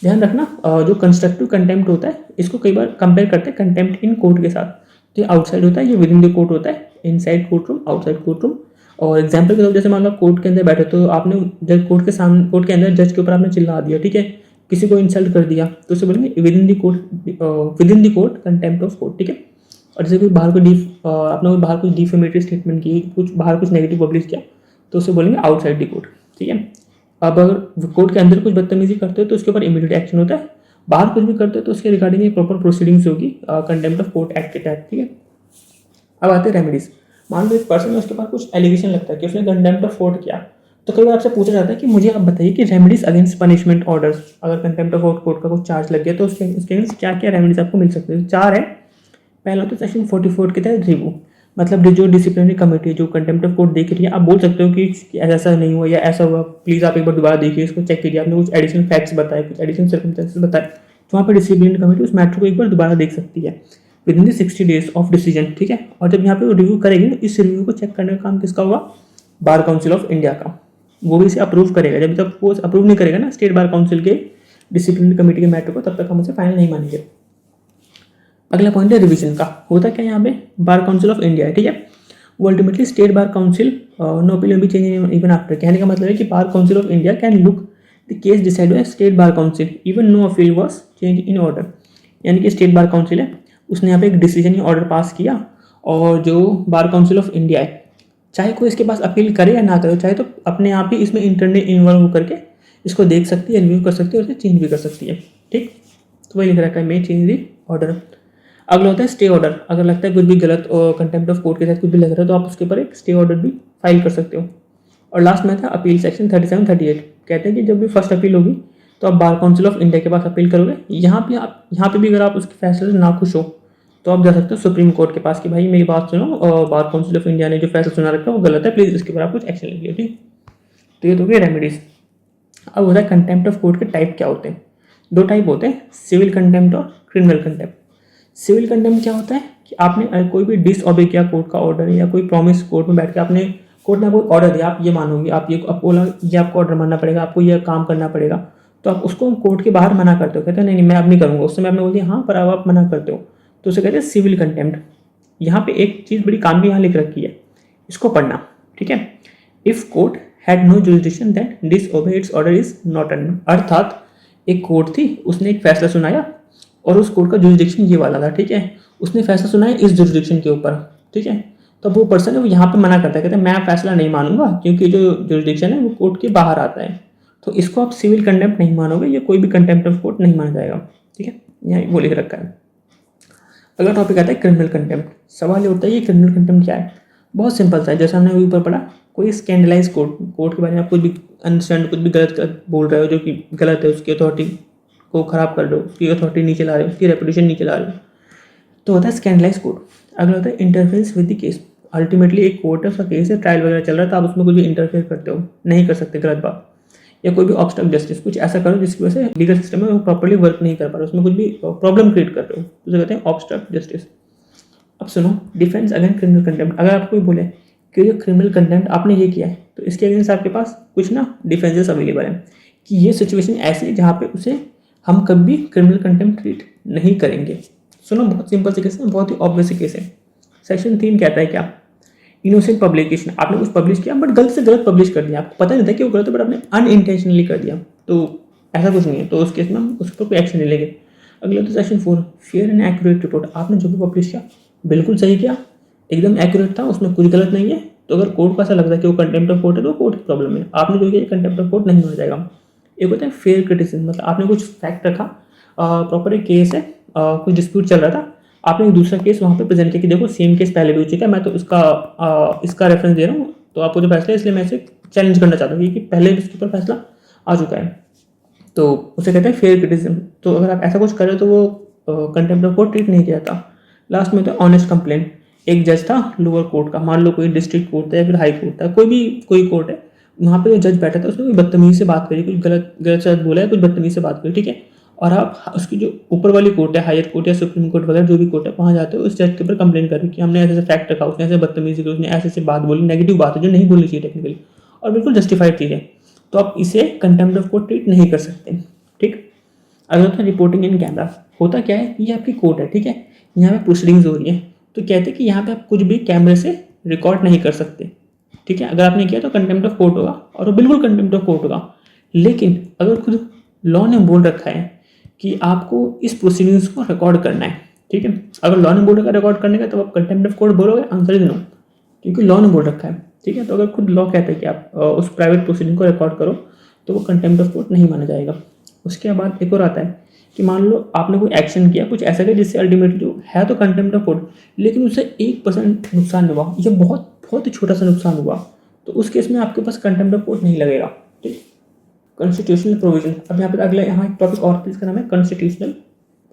ध्यान रखना जो कंस्ट्रक्टिव कंटेम्प्ट होता है इसको कई बार कंपेयर करते हैं कंटेम्प्ट इन कोर्ट के साथ, तो ये आउटसाइड होता है, ये विद इन द कोर्ट होता है, inside court room, outside court room. और एग्जाम्पल के तौर जैसे मान लो कोर्ट के अंदर बैठे, तो आपने जज कोर्ट के सामने, कोर्ट के अंदर जज के ऊपर आपने चिल्ला दिया, ठीक है, किसी को इंसल्ट कर दिया, तो उसे बोलेंगे with in the court contempt of court, ठीक है। और जैसे कोई बाहर को आपने बाहर कुछ डिफेमेटरी स्टेटमेंट की, कुछ बाहर कुछ नेगेटिव पब्लिश किया, तो उसे बोलेंगे आउटसाइड द कोर्ट, ठीक है। अब अगर कोर्ट के अंदर कुछ बदतमीजी करते हो तो उसके ऊपर इमीडिएट एक्शन होता है, बाहर कुछ भी करते हो तो उसके रिगार्डिंग एक प्रॉपर प्रोसीडिंग्स होगी कंटेम्प्ट ऑफ कोर्ट एक्ट के तहत, ठीक है। अब आते हैं रेमेडीज। मान लो एक पर्सन है, उसके पास कुछ एलिगेशन लगता है कि उसने कंटेम्प्ट ऑफ कोर्ट किया, तो कई बार आपसे पूछा जाता है कि मुझे आप बताइए कि रेमेडीज अगेंस्ट पनिशमेंट ऑर्डर्स, अगर कंटेम्प्ट ऑफ कोर्ट का कुछ चार्ज लग गया तो उसके अगेंस्ट क्या क्या रेमेडीज आपको मिल सकते हैं। चार है। पहला तो सेक्शन 44 के तहत रिव्यू, मतलब जो डिसिप्लिनरी कमेटी जो कंटेम्प्ट ऑफ कोर्ट देख रही है, आप बोल सकते हो कि ऐसा नहीं हुआ या ऐसा हुआ, प्लीज़ आप एक बार दोबारा देखिए, इसको चेक कीजिए, आपने कुछ एडिशनल फैक्ट्स बताए, कुछ एडिशनल सर्कमस्टेंसेस बताए, तो वहाँ पर डिसिप्लिनरी कमेटी उस मैटर को एक बार दोबारा देख सकती है with in the 60 days of decision, ठीक है। और जब यहाँ पे वो रिव्यू करेगी, इस रिव्यू को चेक करने का काम किसका होगा, बार काउंसिल ऑफ इंडिया का, वो भी इसे अप्रूव करेगा। जब तक वो अप्रूव नहीं करेगा ना स्टेट बार काउंसिल के डिसिप्लिनरी कमेटी के मैटर को, तब तक हम उसे फाइनल नहीं मानेंगे। अगला पॉइंट है रिवीजन का। होता क्या यहाँ पे, बार काउंसिल ऑफ इंडिया है, ठीक है, वो ultimately state bar council no appeal be change even after, कहने का मतलब है कि bar council of India can look the case decide by state bar council even no appeal was change in order, यानी कि स्टेट बार काउंसिल है, उसने यहाँ पे एक डिसीजन या ऑर्डर पास किया, और जो बार काउंसिल ऑफ इंडिया है, चाहे कोई इसके पास अपील करे या ना करे, चाहे तो अपने आप ही इसमें इंटरनली इन्वॉल्व करके इसको देख सकती है, रिव्यू कर सकती है और इसे चेंज भी कर सकती है, ठीक। तो वही लिख रखा है, मे चेंज दी ऑर्डर। अगला होता है स्टे ऑर्डर। अगर लगता है कुछ भी गलत और कंटेम्प्ट ऑफ कोर्ट के साथ कुछ भी लग रहा है, तो आप उसके ऊपर एक स्टे ऑर्डर भी फाइल कर सकते हो। और लास्ट में था अपील, सेक्शन 37-38 कहते हैं कि जब भी फर्स्ट अपील होगी तो आप बार काउंसिल ऑफ इंडिया के पास अपील करोगे। यहाँ पे भी अगर आप उसके फैसले से नाखुश हो तो आप जा सकते हो सुप्रीम कोर्ट के पास कि भाई मेरी बात सुनो, और बार काउंसिल ऑफ इंडिया ने जो फैसला सुना रखा है वो गलत है, प्लीज़ इसके ऊपर आप कुछ एक्शन लीजिए, ठीक। तो ये तो गए रेमेडीज। अब होता है कंटेम्प्ट ऑफ कोर्ट के टाइप क्या होते हैं। दो टाइप होते हैं, सिविल कंटेम्प्ट और क्रिमिनल कंटेम्प्ट। सिविल कंटेम्प्ट क्या होता है कि आपने कोई भी डिसओबे किया कोर्ट का ऑर्डर, या कोई प्रॉमिस कोर्ट में बैठ के आपने, कोर्ट ने कोई ऑर्डर दिया, आप ये मानोगे, आप ये आपको बोला ये आपको ऑर्डर मानना पड़ेगा, आपको ये काम करना पड़ेगा, तो आप उसको कोर्ट के बाहर मना करते हो, कहते हैं नहीं मैं अब नहीं करूँगा, उस समय आपने बोल दिया हाँ पर अब आप मना करते हो, तो उसे कहते हैं सिविल कंटेम्प्ट। यहाँ पे एक चीज़ बड़ी काम की यहाँ लिख रखी है, इसको पढ़ना, ठीक है। If court had no jurisdiction that disobey its order is not an, अर्थात एक कोर्ट थी, उसने एक फैसला सुनाया और उस कोर्ट का जुरिडिक्शन ये वाला था, ठीक है, उसने फैसला सुनाया इस जुरिडिक्शन के ऊपर, ठीक है, तो वो पर्सन है वो यहाँ पे मना करता है, कहते हैं मैं फैसला नहीं मानूंगा क्योंकि जो जुरिडिक्शन है वो कोर्ट के बाहर आता है, तो इसको आप सिविल कंटेम्प्ट नहीं मानोगे, ये कोई भी कंटेम्प्ट ऑफ कोर्ट नहीं माना जाएगा, ठीक है, यहाँ वो लिख रखा है। अगला टॉपिक आता है क्रिमिनल कंटेम्प्ट। सवाल ये होता है ये क्रिमिनल कंटेम्प्ट क्या है। बहुत सिंपल सा है, जैसा हमने ऊपर पढ़ा, कोई स्कैंडलाइज कोर्ट के बारे में आप कुछ भी अंडरस्टैंड कुछ भी गलत बोल रहे हो जो कि गलत है, उसकी अथॉरिटी को खराब कर रहे हो, उसकी अथॉरिटी नीचे ला रहे हो, उसकी रेपुटेशन नीचे ला रहे हो, तो होता है स्कैंडलाइज कोर्ट। अगला होता है interference with the case. Ultimately एक कोर्ट है, उसका केस है, ट्रायल वगैरह चल रहा है, तो आप उसमें कुछ भी इंटरफेयर करते हो, नहीं कर सकते, गलत बात। या कोई भी ऑब्स्ट्रक्ट जस्टिस, कुछ ऐसा करो जिसकी वजह से लीगल सिस्टम में वो प्रॉपर्ली वर्क नहीं कर पा रहा, उसमें कुछ भी प्रॉब्लम क्रिएट कर रहे हो, तो उसे कहते हैं ऑब्स्ट्रक्ट जस्टिस। अब सुनो, डिफेंस अगेंस्ट क्रिमिनल कंटेम्प्ट। अगर आपको कोई बोले कि ये क्रिमिनल कंटेम्प्ट आपने ये किया है, तो इसके अगेंस्ट आपके पास कुछ ना डिफेंसेस अवेलेबल है कि ये सिचुएशन ऐसी है जहाँ पे उसे हम कभी क्रिमिनल कंटेम्प्ट ट्रीट नहीं करेंगे। सुनो, बहुत सिंपल से केस है, बहुत ही ऑब्वियस केस है। सेक्शन 3 कहता है क्या, इनोसेंट पब्लिकेशन। आपने कुछ पब्लिश किया बट गलत से गलत पब्लिश कर दिया, आपको पता नहीं था कि वो गलत है बट आपने अनइंटेंशनली कर दिया, तो ऐसा कुछ नहीं है, तो उस केस में हम उस पर कोई एक्शन नहीं लेंगे। अगला तो section 4, fair and accurate report. आपने जो भी पब्लिश किया बिल्कुल सही किया, एकदम एक्यूरेट था, उसमें कुछ गलत नहीं है। तो अगर कोर्ट को ऐसा लगता है कि वो कंटेम्प्ट ऑफ कोर्ट है तो कोर्ट की प्रॉब्लम है, आपने जो किया कंटेम्प्ट ऑफ कोर्ट नहीं हो जाएगा। एक होता है फेयर क्रिटिसिज्म, मतलब आपने कुछ फैक्ट रखा, प्रॉपर एक केस है, कुछ डिस्प्यूट चल रहा था, आपने एक दूसरा केस वहाँ पे प्रेजेंट किया कि देखो सेम केस पहले भी हो चुका है, मैं तो इसका रेफरेंस दे रहा हूँ, तो आपको जो फैसला है इसलिए मैं इसे चैलेंज करना चाहता हूँ कि पहले भी इसके ऊपर फैसला आ चुका है। तो उसे कहते हैं फेयर क्रिटिसिज्म। तो अगर आप ऐसा कुछ करें तो वो कंटेम्प्ट ऑफ कोर्ट ट्रीट नहीं किया जाता। लास्ट में तो ऑनेस्ट कंप्लेंट। एक जज था लोअर कोर्ट का, मान लो कोई डिस्ट्रिक्ट कोर्ट था या फिर हाई कोर्ट था, कोई कोर्ट है, वहाँ पे जो जज बैठा था उसने कोई बदतमीजी से बात करी, कुछ गलत गलत शब्द बोला है, कुछ बदतमीजी से बात करी, ठीक है, और आप उसकी जो ऊपर वाली कोर्ट है, हायर कोर्ट या सुप्रीम कोर्ट वगैरह जो भी कोर्ट है, वहाँ जाते हो उस जज के ऊपर कंप्लेन करो कि हमने ऐसे ऐसे फैक्ट रखा, उसने ऐसे बदतमीजी की, उसने ऐसे ऐसे बात बोली, नेगेटिव बात है जो नहीं बोलनी चाहिए टेक्निकली और बिल्कुल जस्टिफाइड चीज़ है, तो आप इसे कंटेम्प्ट ऑफ कोर्ट ट्रीट नहीं कर सकते। ठीक। अगर होता है रिपोर्टिंग इन कैमरा, होता क्या है, ये आपकी कोर्ट है, ठीक है, यहाँ पे प्रोसीडिंग्स हो रही है, तो कहते हैं कि यहाँ पे आप कुछ भी कैमरे से रिकॉर्ड नहीं कर सकते, ठीक है, अगर आपने किया तो कंटेम्प्ट ऑफ कोर्ट होगा और वो बिल्कुल कंटेम्प्ट ऑफ कोर्ट होगा। लेकिन अगर खुद लॉ ने बोल रखा है कि आपको इस प्रोसीडिंग्स को रिकॉर्ड करना है, ठीक है, अगर लॉ ने बोल रखा है रिकॉर्ड करने का, तो आप कंटेम्प्ट ऑफ कोर्ट बोलोगे, आंसर इज नो, क्योंकि लॉ ने बोल रखा है, ठीक है। तो अगर खुद लॉ कहता है कि आप उस प्राइवेट प्रोसीडिंग को रिकॉर्ड करो तो वो कंटेम्प्ट ऑफ कोर्ट नहीं माना जाएगा। उसके बाद एक और आता है कि मान लो आपने कोई एक्शन किया, कुछ ऐसा किया जिससे अल्टीमेटली जो है तो कंटेम्प्ट ऑफ कोर्ट, लेकिन उससे 1% नुकसान हुआ या बहुत बहुत ही छोटा सा नुकसान हुआ, तो उस केस में आपके पास कंटेम्प्ट ऑफ कोर्ट नहीं लगेगा। ठीक। Constitutional provision. अब यहाँ पे अगला एक टॉपिक और इसका नाम है कॉन्स्टिट्यूशनल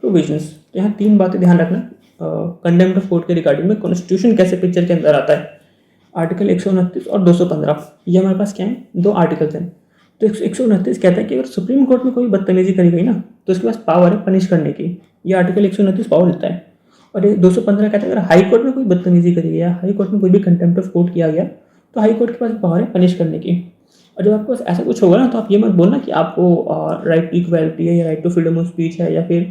प्रोविजंस। तो यहाँ 3 बातें ध्यान रखना कंटेम्प्ट ऑफ कोर्ट के रिगार्डिंग में। कॉन्स्टिट्यूशन कैसे पिक्चर के अंदर आता है, आर्टिकल 129 और 215, ये हमारे पास क्या है, 2 आर्टिकल्स हैं। तो 129 कहता है कि अगर सुप्रीम कोर्ट में कोई बदतमीजी करी गई ना तो उसके पास पावर है पनिश करने की, ये आर्टिकल 129 पावर देता है। और ये 215 कहता है अगर हाई कोर्ट में कोई बदतमीजी करी गई या हाई कोर्ट में कोई भी कंटेम्प्ट ऑफ कोर्ट किया गया तो हाई कोर्ट के पास पावर है पनिश करने की। और जब आपके पास ऐसा कुछ होगा ना तो आप ये मत बोलना कि आपको राइट टू इक्वालिटी है या right to freedom of speech है या फिर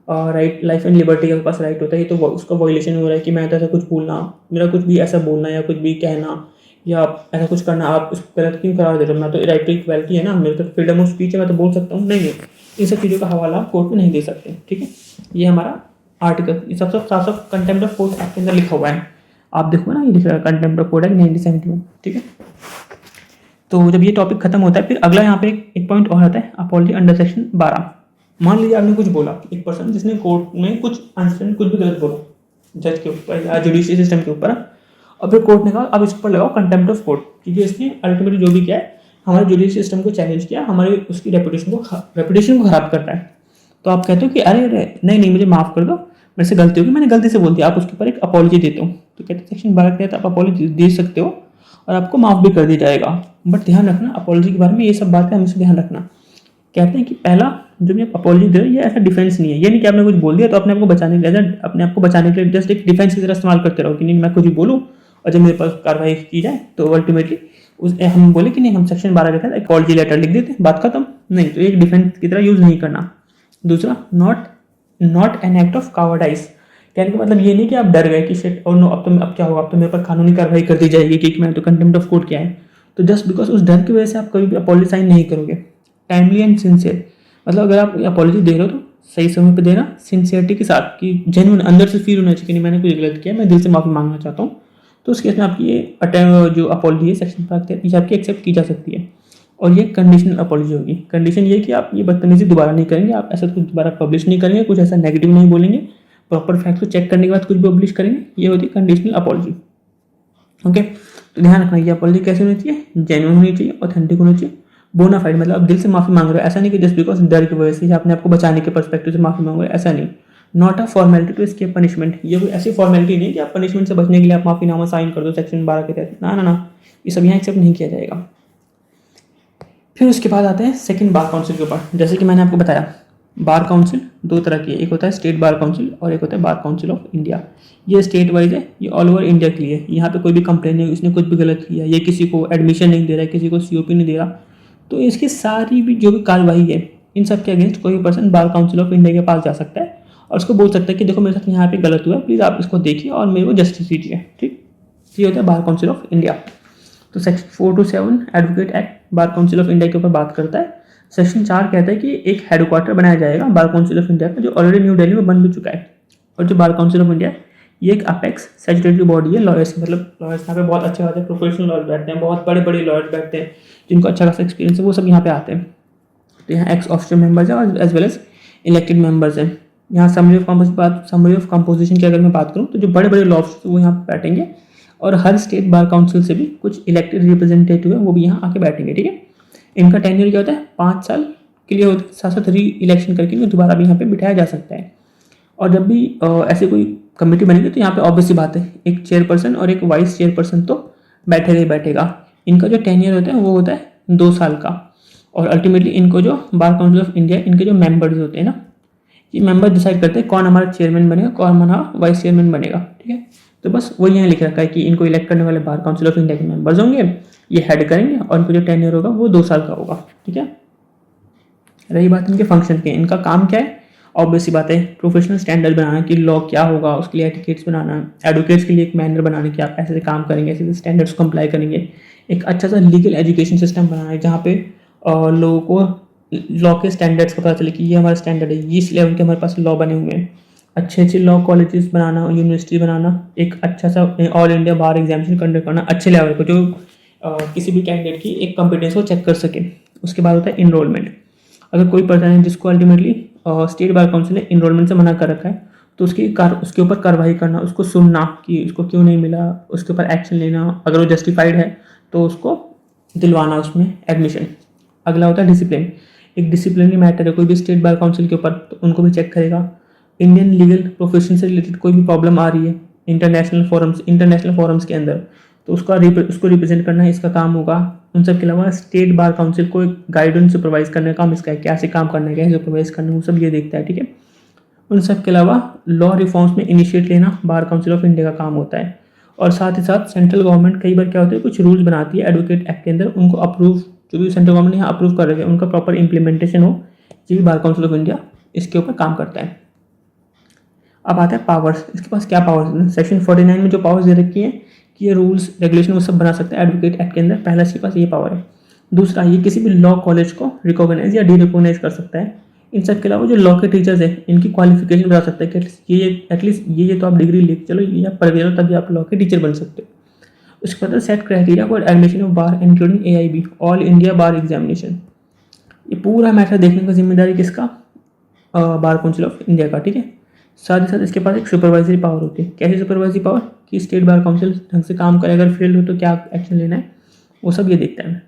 राइट लाइफ एंड लिबर्टी का पास राइट होता है, तो उसका वायलेशन हो रहा है कि मैं तो ऐसा कुछ बोलना, मेरा कुछ भी ऐसा बोलना या कुछ भी कहना या ऐसा कुछ करना आप उस गलत क्यों करार दे रहे हो, मैं तो राइट टू इक्वालिटी है ना, मेरे तो फ्रीडम ऑफ स्पीच है, मैं तो बोल सकता हूँ। नहीं, इन सब चीज़ों का हवाला आप कोर्ट में नहीं दे सकते। ठीक है, ये हमारा आर्टिकल, ये सबसे साफ साफ कंटेम्प्ट ऑफ कोर्ट एक्ट के अंदर लिखा हुआ है, आप देखो ना, ये लिखा है कंटेम्प्ट ऑफ कोर्ट एक्ट 1971। ठीक है, तो जब ये टॉपिक खत्म होता है फिर अगला यहाँ पे एक पॉइंट और आता है, अपॉलजी अंडर सेक्शन 12। मान लीजिए आपने कुछ बोला, एक पर्सन जिसने कोर्ट में कुछ अनस्टैंड कुछ भी गलत बोला जज के ऊपर या जुडिशियल सिस्टम के ऊपर, और फिर कोर्ट ने कहा अब इस पर लगाओ कंटेम्प्ट ऑफ कोर्ट, क्योंकि इसने अल्टीमेटली जो भी किया है हमारे जुडिशियल सिस्टम को चैलेंज किया, हमारे उसकी रेपुटेशन को खराब करता है। तो आप कहते हो कि अरे नहीं मुझे माफ़ कर दो, मेरे से गलती होगी, मैंने गलती से बोल दिया, आप उसके ऊपर एक अपॉलजी देते हो। तो कहते हैं सेक्शन 12 के तहत आप अपॉलजी दे सकते हो और आपको माफ़ भी कर दिया जाएगा। बट ध्यान रखना अपॉलजी के बारे में, ये सब बातें हमेशा ध्यान रखना। कहते हैं कि पहला जो भी आप अपॉलजी दे रहे हो ये ऐसा डिफेंस नहीं है, ये नहीं कि आपने कुछ बोल दिया तो अपने आप को बचाने के लिए जस्ट एक डिफेंस की तरह इस्तेमाल करते रहो कि नहीं मैं कुछ भी बोलूँ और जब मेरे पास कार्रवाई की जाए तो अल्टीमेटली हम बोले कि नहीं हम सेक्शन 12 के तहत अपॉलजी लेटर लिख देते हैं, बात खत्म। नहीं, तो एक डिफेंस की तरह यूज़ नहीं करना। दूसरा, नॉट एन एक्ट ऑफ कावर्डाइज, कहने का मतलब ये नहीं कि आप डर गए कि शिट और नो अब क्या होगा, अब तो मेरे पर कानूनी कार्रवाई कर दी जाएगी क्योंकि मैंने तो कंटेम्प्ट ऑफ कोर्ट किया है। तो जस्ट बिकॉज उस डर की वजह से आप कभी भी अपॉलजी साइन नहीं करोगे। टाइमली एंड सिंसियर, मतलब अगर आप अपॉलजी दे रहे हो तो सही समय पे देना, सिंसियरिटी के साथ कि जेन्युइन अंदर से फील होना चाहिए कि नहीं मैंने कुछ गलत किया, मैं दिल से माफ़ी मांगना चाहता हूँ। तो उस केस में आपकी ये जो अपॉलजी है सेक्शन 5 के तहत आपकी एक्सेप्ट की जा सकती है। और ये कंडीशनल अपॉलजी होगी। कंडीशन ये कि आप ये बदतमीजी दोबारा नहीं करेंगे, आप ऐसा कुछ दोबारा पब्लिश नहीं करेंगे, कुछ ऐसा नेगेटिव नहीं बोलेंगे, प्रॉपर फैक्ट को चेक करने के बाद कुछ भी पब्लिश करेंगे, ये होती है कंडीशनल अपॉलजी। ओके, तो ध्यान रखना ये अपॉलजी कैसे होनी चाहिए, जेन्युइन होनी चाहिए, ऑथेंटिक होनी चाहिए, बोनाफाइड, मतलब आप दिल से माफ़ी मांग रहे हो, ऐसा नहीं कि जस्ट बिकॉज डर की वजह से या अपने आपको बचाने के पर्सपेक्टिव से माफ़ी मांग रहे हो, ऐसा नहीं। Not a formality to escape punishment, ये कोई ऐसी फॉर्मेलिटी नहीं कि आप पनिशमेंट से बचने के लिए आप माफ़ीनामा साइन कर दो सेक्शन 12 के तहत, ना, ये सब यहाँ एक्सेप्ट नहीं किया जाएगा। फिर उसके बाद आते हैं सेकंड बार काउंसिल के ऊपर। जैसे कि मैंने आपको बताया बार काउंसिल 2 तरह की है, एक होता है स्टेट बार काउंसिल और एक होता है बार काउंसिल ऑफ इंडिया। ये स्टेट वाइज है, ये ऑल ओवर इंडिया के लिए, यहाँ पे कोई भी कंप्लेन नहीं, इसने कुछ भी गलत किया, ये किसी को एडमिशन नहीं दे रहा है, किसी को COP नहीं दे रहा, तो इसकी सारी भी जो भी कार्रवाई है इन सब के अगेंस्ट कोई भी person bar council of India के पास जा सकता है और उसको बोल सकता है कि देखो मेरे साथ यहाँ पे गलत हुआ है, प्लीज़ आप इसको देखिए और मेरे को जस्टिस दीजिए। ठीक, ये होता है बार काउंसिल ऑफ इंडिया। तो section 4 to 7 advocate act bar council of India के ऊपर बात करता है। सेक्शन 4 कहता है कि एक हेडक्वार्टर बनाया जाएगा बार काउंसिल ऑफ इंडिया का, जो ऑलरेडी न्यू दिल्ली में बन भी चुका है। और जो बार काउंसिल ऑफ इंडिया ये एक अपेक्स स्टैट्यूटरी बॉडी है लॉयर्स, मतलब लॉयर्स यहाँ पे बहुत अच्छे आते हैं, प्रोफेशनल लॉयर्स बैठते हैं, बहुत बड़े बड़े लॉयर्स बैठते हैं जिनको अच्छा खासा एक्सपीरियंस है, वो सब यहाँ पे आते हैं। तो यहाँ एक्स ऑफिशियल मेंबर्स हैं और as well as elected members हैं। यहाँ समरी ऑफ कंपोजिशन की अगर मैं बात करूँ तो जो बड़े बड़े लॉ ऑफिसर्स वो यहाँ पे बैठेंगे, और हर स्टेट बार काउंसिल से भी कुछ इलेक्टेड रिप्रेजेंटेटिव है वो भी यहाँ आके बैठेंगे। ठीक है, इनका टेन्योर क्या होता है, 5 साल के लिए होता है, साथ साथ री इलेक्शन करके इनको दोबारा भी यहाँ पे बिठाया जा सकता है। और जब भी ऐसे कोई कमेटी बनेगी तो यहाँ पे ऑब्वियस सी बात है एक चेयरपर्सन और एक वाइस चेयरपर्सन तो बैठेगा ही बैठेगा। इनका जो टेन्योर होता है वो होता है 2 साल का। और अल्टीमेटली इनको जो बार काउंसिल ऑफ इंडिया इनके जो मेंबर्स होते हैं ना, ये मेंबर डिसाइड करते हैं कौन हमारा चेयरमैन बनेगा, कौन हमारा वाइस चेयरमैन बनेगा। ठीक है, तो बस वही यहाँ लिख रखा है कि इनको इलेक्ट करने वाले बार काउंसिल ऑफ इंडिया के मेंबर्स होंगे, ये हेड करेंगे और इनको जो टेन्योर होगा वो 2 साल का होगा। ठीक है, रही बात इनके फंक्शन के, इनका काम क्या है, ऑब्वियस सी बात है प्रोफेशनल स्टैंडर्ड बनाना कि लॉ क्या होगा उसके लिए एटिकेट्स बनाना, एडवोकेट्स के लिए एक मैनर बनाना कि आप ऐसे से काम करेंगे, ऐसे स्टैंडर्ड्स को कंप्लाई करेंगे, एक अच्छा सा लीगल एजुकेशन सिस्टम बनाना है जहाँ पे लोगों को लॉ के स्टैंडर्ड्स का पता चले कि ये हमारा स्टैंडर्ड है, इस लेवल के हमारे पास लॉ बने हुए हैं, अच्छे अच्छे लॉ कॉलेजेस बनाना, यूनिवर्सिटी बनाना, एक अच्छा सा ऑल इंडिया बार एग्जामिनेशन कंडक्ट करना अच्छे लेवल को, जो किसी भी कैंडिडेट की एक कॉम्पिटेंस को चेक कर सके। उसके बाद होता है इनरोलमेंट। अगर कोई पर्सन है जिसको अल्टीमेटली स्टेट बार काउंसिल ने इनरोलमेंट से मना कर रखा है तो उसके ऊपर कार्रवाई करना, उसको सुनना कि उसको क्यों नहीं मिला, उसके ऊपर एक्शन लेना, अगर वो जस्टिफाइड है तो उसको दिलवाना उसमें एडमिशन। अगला होता है डिसिप्लिन। एक डिसिप्लिनरी मैटर है कोई भी स्टेट बार काउंसिल के ऊपर तो उनको भी चेक करेगा। इंडियन लीगल प्रोफेशन से रिलेटेड कोई भी प्रॉब्लम आ रही है इंटरनेशनल फोरम्स के अंदर तो उसको रिप्रेजेंट करना इसका काम होगा। उन सब के अलावा स्टेट बार काउंसिल को गाइडेंस सुपरवाइज करने का काम इसका है, कैसे काम करना है, कैसे सुपरवाइज करना है, वो सब ये देखता है। ठीक है, उन सब के अलावा लॉ रिफॉर्म्स में इनिशिएट लेना बार काउंसिल ऑफ इंडिया का काम होता है। और साथ ही साथ सेंट्रल गवर्नमेंट कई बार क्या होता है कुछ रूल्स बनाती है एडवोकेट एक्ट के अंदर, उनको अप्रूव, जो भी सेंट्रल गवर्नमेंट यहाँ अप्रूव कर रहे हैं उनका प्रॉपर इंप्लीमेंटेशन हो, ये भी बार काउंसिल ऑफ इंडिया इसके ऊपर काम करता है। अब आता है पावर्स, इसके पास क्या पावर्स, सेक्शन 49 में जो पावर्स दे रखी है कि ये रूल्स रेगुलेशन वो सब बना सकता है एडवोकेट एक्ट के अंदर, पहला इसके पास ये पावर है। दूसरा, ये किसी भी लॉ कॉलेज को रिकॉग्नाइज या डी रिकॉग्नाइज कर सकता है। इन सब के अलावा जो लॉ के टीचर्स हैं इनकी क्वालिफिकेशन बता सकता है कि एटलीस्ट ये तो आप डिग्री लेके चलो, ये आप पढ़ के चलो तभी आप लॉ के टीचर बन सकते हो। उसके बाद set criteria for admission of bar including AIB, all India bar examination. ये पूरा मैटर देखने का जिम्मेदारी किसका, बार काउंसिल ऑफ इंडिया का। ठीक है, साथ ही साथ इसके पास एक सुपरवाइजरी पावर होती है। कैसी सुपरवाइजरी पावर, कि स्टेट बार काउंसिल ढंग से काम करे, अगर फेल हो तो क्या एक्शन लेना है, वो सब ये देखता है।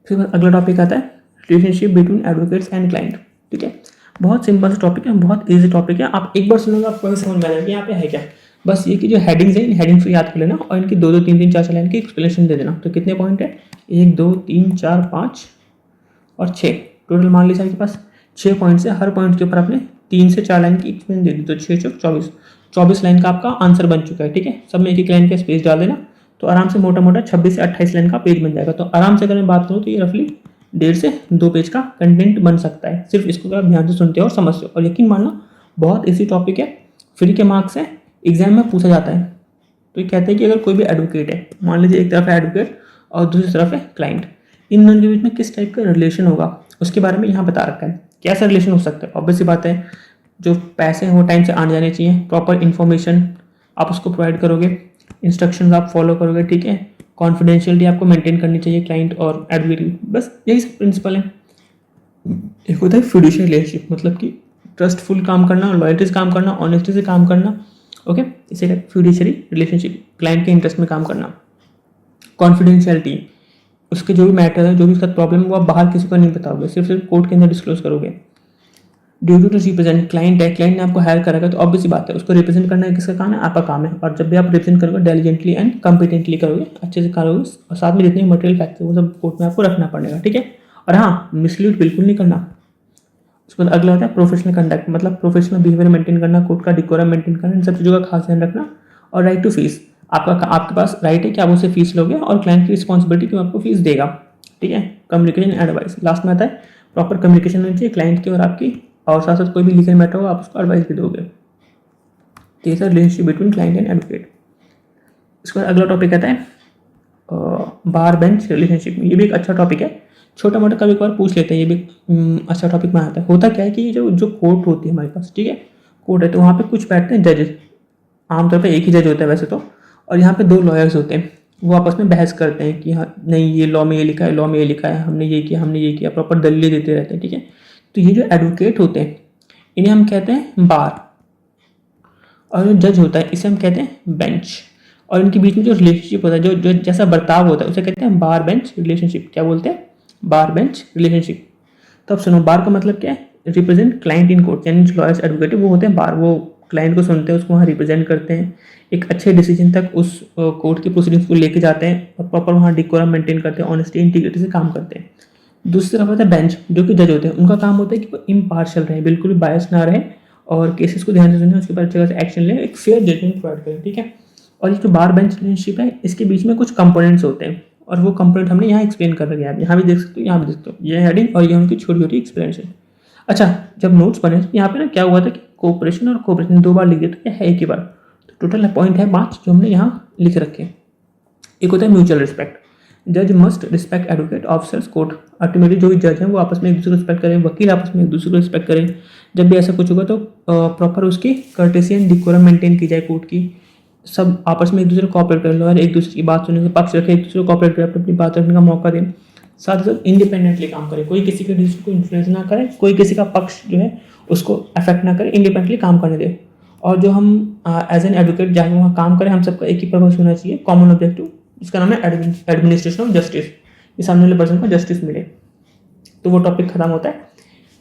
फिर अगला टॉपिक आता है relationship between advocates and client. ठीक है, बहुत सिंपल सा टॉपिक है, बहुत ईजी टॉपिक है, आप एक बार सुनोगे आपको वही समझ में आ जाएगा कि यहाँ पे है क्या। बस ये कि जो हेडिंग्स है इन हेडिंग्स को याद कर लेना और इनकी 2-2 3-3 4-4 लाइन की एक्सप्लेनेशन दे देना। तो कितने पॉइंट है, 1 2 3 4 5 और 6, टोटल मान लीजिए आपके पास 6 पॉइंट्स है। हर पॉइंट के ऊपर आपने 3 से 4 लाइन की एक्सप्लेनेशन दे दी, तो 6 चौक 24 लाइन का आपका आंसर बन चुका है। ठीक है, सब में एक एक लाइन का स्पेस डाल देना तो आराम से मोटा मोटा 26 से 28 लाइन का पेज बन जाएगा। तो आराम से अगर मैं बात करूँ तो ये रफली 1.5 से 2 पेज का कंटेंट बन सकता है, सिर्फ इसको अगर आप ध्यान से सुनते हो और समझते हो। और यकीन मानना बहुत इजी टॉपिक है, फ्री के मार्क्स है, एग्जाम में पूछा जाता है। तो ये कहते हैं कि अगर कोई भी एडवोकेट है, मान लीजिए एक तरफ है एडवोकेट और दूसरी तरफ है क्लाइंट, इन दोनों के बीच में किस टाइप का रिलेशन होगा उसके बारे में यहाँ बता रखा है। कैसा रिलेशन हो सकता है, ऑब्वियस सी बात है जो पैसे हैं वो टाइम से आने जाने चाहिए, प्रॉपर इन्फॉर्मेशन आप उसको प्रोवाइड करोगे, इंस्ट्रक्शंस आप फॉलो करोगे। ठीक है, कॉन्फिडेंशियलिटी आपको मेंटेन करनी चाहिए क्लाइंट और एडवोकेट की, बस यही सब प्रिंसिपल है। एक होता है फिड्यूशियरी रिलेशनशिप, मतलब कि ट्रस्टफुल काम करना, लॉयल्टी से काम करना, ऑनेस्टी से काम करना। ओके, इसे फिड्यूशियरी रिलेशनशिप, क्लाइंट के इंटरेस्ट में काम करना। कॉन्फिडेंशियलिटी, उसके जो भी मैटर है, जो भी उसका प्रॉब्लम है वो आप बाहर किसी को नहीं बताओगे, सिर्फ कोर्ट के अंदर डिस्क्लोज करोगे। ड्यूटी टू रिप्रेजेंट, क्लाइंट है, क्लाइंट ने आपको हायर करा तो ऑब्वियस बात है उसको रिप्रेजेंट करना है, किसका काम है, आपका काम है। और जब भी आप रिप्रेजेंट करोगे डेलिजेंटली एंड कॉम्पिटेंटली करोगे, अच्छे से करोगे, और साथ में जितने मटेरियल फैक्ट है वो सब कोर्ट में आपको रखना पड़ेगा। ठीक है, और हाँ, मिसलीड बिल्कुल नहीं करना। उसके बाद अगला होता है प्रोफेशनल कंडक्ट, मतलब प्रोफेशनल बिहेवियर मेंटेन करना, कोर्ट का डिकोरम मेंटेन करना, इन सब चीज़ों का खास ध्यान रखना। और राइट टू फीस, आपके पास राइट है कि आप उससे फीस लोगे, और क्लाइंट की रिस्पॉन्सिबिलिटी कि वो आपको फीस देगा। ठीक है, कम्युनिकेशन एडवाइस, लास्ट में आता है प्रॉपर कम्युनिकेशन होनी चाहिए क्लाइंट की और आपकी, और साथ साथ कोई भी लीगल मैटर हो आप उसको एडवाइस भी दोगे। तो ये sir relationship between client and advocate. इसके बाद अगला टॉपिक आता है बार बेंच रिलेशनशिप। ये भी एक अच्छा टॉपिक है, छोटा मोटा कभी कभार पूछ लेते हैं, ये भी अच्छा टॉपिक में आता है। होता क्या है कि जो जो कोर्ट होती है हमारे पास, ठीक है, कोर्ट है, तो वहाँ पे कुछ बैठते हैं जजेस, आमतौर पे एक ही जज होता है वैसे तो, और यहाँ पे 2 लॉयर्स होते हैं। वो आपस में बहस करते हैं कि हाँ नहीं ये लॉ में ये लिखा है, लॉ में ये लिखा है, हमने ये किया, हमने ये किया, प्रॉपर दलीलें देते रहते हैं, ठीक है। तो ये जो एडवोकेट होते हैं इन्हें हम कहते हैं बार, और जो जज होता है इसे हम कहते हैं बेंच। और इनके बीच में जो रिलेशनशिप होता है, जो जो जैसा बर्ताव होता है, उसे कहते हैं बार बेंच रिलेशनशिप। क्या बोलते हैं? बार बेंच रिलेशनशिप। तो अब सुनो, बार का मतलब क्या है? रिप्रेजेंट क्लाइंट इन कोर्ट, यानी जो लॉयर्स एडवोकेट वो होते हैं बार, वो क्लाइंट को सुनते हैं, उसको वहाँ रिप्रेजेंट करते हैं, एक अच्छे डिसीजन तक उस कोर्ट की प्रोसीडिंग्स को लेके जाते हैं, और प्रॉपर वहाँ डिकोरम मेंटेन करते हैं, ऑनेस्टी इंटीग्रिटी से काम करते हैं। दूसरी तरफ होता है बेंच, जो कि जज होते हैं। उनका काम होता है कि वो इम्पार्शियल रहे, बिल्कुल भी बायस ना रहे, और केसेस को ध्यान से सुने, उसके बाद अच्छी तरह से एक्शन ले, एक फेयर जजमेंट प्रोवाइड करें, ठीक है। और ये जो बार बेंच रिलेशनशिप है, इसके बीच में कुछ कंपोनेंट्स होते हैं, और वो कंपोनेंट हमने यहाँ एक्सप्लेन कर रखे हैं। आप यहाँ भी देख सकते हो, यहाँ भी देख सकते हो, ये हेडिंग और ये उनकी छोटी छोटी एक्सप्लेनेशन। अच्छा, जब नोट्स बने तो यहाँ पे ना क्या हुआ था कि कोऑपरेशन और कोऑपरेशन 2 बार लिख दिया, तो क्या है एक ही बार। तो टोटल पॉइंट है 5 जो हमने यहाँ लिख रखे हैं। एक होता है म्यूचुअल रिस्पेक्ट, जज must respect advocate officers court. Ultimately जो भी जज हैं वो आपस में एक दूसरे को रिस्पेक्ट करें, वकील आपस में एक दूसरे को रिस्पेक्ट करें। जब भी ऐसा कुछ होगा तो प्रॉपर उसकी कर्टेसी एंड डिकोरम मेंटेन की जाए कोर्ट की, सब आपस में एक दूसरे को कॉपरेट करें, लॉयर एक दूसरे की बात सुनने का पक्ष रखे, एक दूसरे को कॉपरेट करें, अपनी बात रखने का मौका दें, साथ ही साथ इंडिपेंडेंटली काम करें, कोई किसी के डिसीजन को इन्फ्लुएंस ना करे, कोई किसी का पक्ष जो है उसको अफेक्ट ना करे, इंडिपेंडेंटली काम करने दे। और जो हम एज एन एडवोकेट जहाँ वहाँ काम करें, हम सबका एक ही पर्पस होना चाहिए, कॉमन ऑब्जेक्टिव, इसका नाम है एडमिनिस्ट्रेशन ऑफ जस्टिस, कि सामने वाले पर्सन को जस्टिस मिले। तो वो टॉपिक खत्म होता है।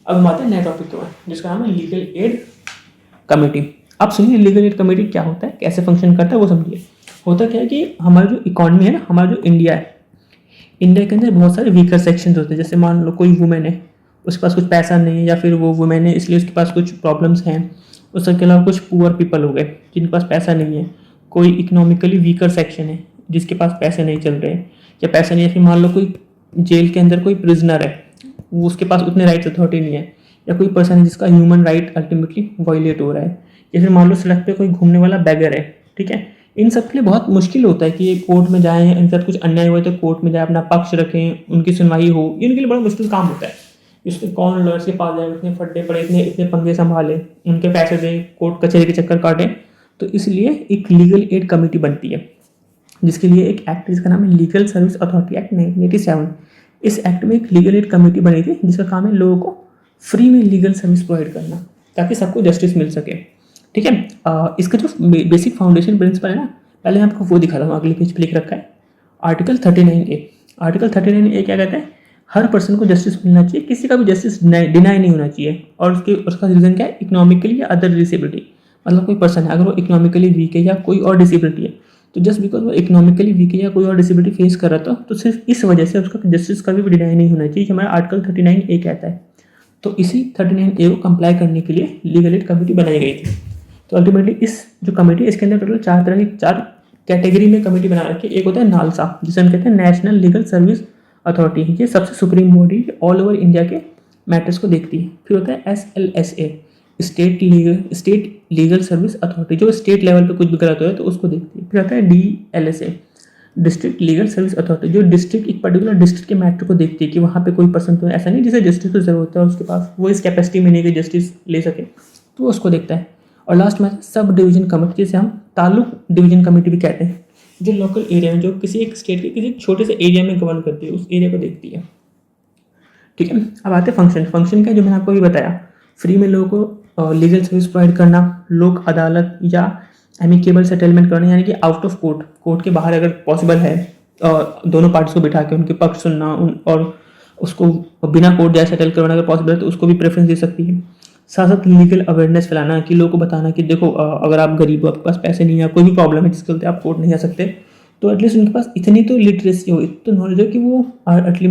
अब हम आते हैं नए टॉपिक के बाद, जिसका नाम है लीगल एड कमेटी। अब सुनिए, लीगल एड कमेटी क्या होता है, कैसे फंक्शन करता है वो समझिए। होता क्या है कि हमारा जो इकॉनमी है ना, हमारा जो इंडिया है, इंडिया के अंदर बहुत सारे वीकर सेक्शंस होते हैं। जैसे मान लो कोई वुमेन है, उसके पास कुछ पैसा नहीं है, या फिर वो वुमेन है इसलिए उसके पास कुछ प्रॉब्लम्स हैं। उसके अलावा कुछ पुअर पीपल हो गए जिनके पास पैसा नहीं है। कोई इकोनॉमिकली वीकर सेक्शन है जिसके पास पैसे नहीं चल रहे, या पैसा नहीं है, फिर मान लो कोई जेल के अंदर कोई प्रिजनर है, वो उसके पास उतने राइट्स अथॉरिटी नहीं है, या कोई पर्सन है जिसका ह्यूमन राइट अल्टीमेटली वायलेट हो रहा है, या फिर मान लो सड़क पे कोई घूमने वाला बैगर है, ठीक है। इन सब के लिए बहुत मुश्किल होता है कि ये कोर्ट में जाएं, इनके साथ कुछ अन्याय हुआ तो कोर्ट में जाए, अपना पक्ष रखें, उनकी सुनवाई हो, ये उनके लिए बड़ा मुश्किल काम होता है। इसमें कौन लॉयर्स के पास जाए, इतने फड्डे पड़े, इतने इतने पंगे संभाले, उनके पैसे दे, कोर्ट कचहरी के चक्कर काटे। तो इसलिए एक लीगल एड कमेटी बनती है, जिसके लिए एक एक्ट जिसका नाम है लीगल सर्विस अथॉरिटी एक्ट 1987। इस एक्ट में एक लीगल एड कमेटी बनी थी जिसका काम है लोगों को फ्री में लीगल सर्विस प्रोवाइड करना, ताकि सबको जस्टिस मिल सके, ठीक है। इसका जो बेसिक फाउंडेशन प्रिंसिपल है ना, पहले मैं आपको वो दिखाता हूँ, अगले पेज पे लिख रखा है आर्टिकल 39A। आर्टिकल 39A क्या कहता है? हर पर्सन को जस्टिस मिलना चाहिए, किसी का भी जस्टिस डिनाई नहीं होना चाहिए। और उसका रीज़न क्या है? इकोनॉमिकली या अदर डिसेबिलिटी। मतलब कोई पर्सन है, अगर वो इकोनॉमिकली वीक है या कोई और डिसेबिलिटी है, तो जस्ट बिकॉज वो इकोनॉमिकली वीक है या कोई और डिसेबिलिटी फेस कर रहा था, तो सिर्फ इस वजह से उसका जस्टिस कभी भी डिनाई नहीं होना चाहिए, हमारा आर्टिकल 39A कहता है। तो इसी 39A को कंप्लाई करने के लिए लीगल एड कमेटी बनाई गई थी। तो अल्टीमेटली इस जो कमेटी, इसके अंदर टोटल 4 तरह की 4 कैटेगरी में कमेटी बना रखी है। एक होता है नालसा, जिसे हम कहते हैं नेशनल लीगल सर्विस अथॉरिटी, ये सबसे supreme body all over India के मैटर्स को देखती है। फिर होता है SLSA, state legal service authority, जो स्टेट लेवल पे कुछ भी गलत हो है तो उसको देखती है। फिर आता है DLSA, district legal service authority, जो डिस्ट्रिक्ट, एक पर्टिकुलर डिस्ट्रिक्ट के मैटर को देखती है कि वहाँ पे कोई पर्सन तो ऐसा नहीं जिसे जस्टिस की जरूरत है, उसके पास वो इस कैपेसिटी में नहीं कि जस्टिस ले सके, तो उसको देखता है। और लास्ट में सब डिवीजन कमेटी, जिसे हम तालुक डिवीजन कमेटी भी कहते हैं, जो लोकल एरिया में, जो किसी एक स्टेट के किसी छोटे से एरिया में गवर्न करती है, उस एरिया को देखती है, ठीक है। अब आते हैं फंक्शन क्या, जो मैंने आपको भी बताया, फ्री में लोगों को लीगल सर्विस प्रोवाइड करना, लोक अदालत या एमिकेबल सेटलमेंट करना, यानी कि आउट ऑफ कोर्ट के बाहर अगर पॉसिबल है दोनों पार्टीज को बिठा के उनके पक्ष सुनना, और उसको बिना कोर्ट जाए सेटल करवाना अगर पॉसिबल है तो उसको भी प्रेफरेंस दे सकती है। साथ साथ लीगल अवेयरनेस फैलाना, कि लोगों को बताना कि देखो अगर आप गरीब हो, आपके पास पैसे नहीं है, कोई भी प्रॉब्लम है जिसके चलते आप कोर्ट नहीं आ सकते, तो एटलीस्ट उनके पास इतनी तो लिटरेसी हो, इतनी तो नॉलेज हो कि वो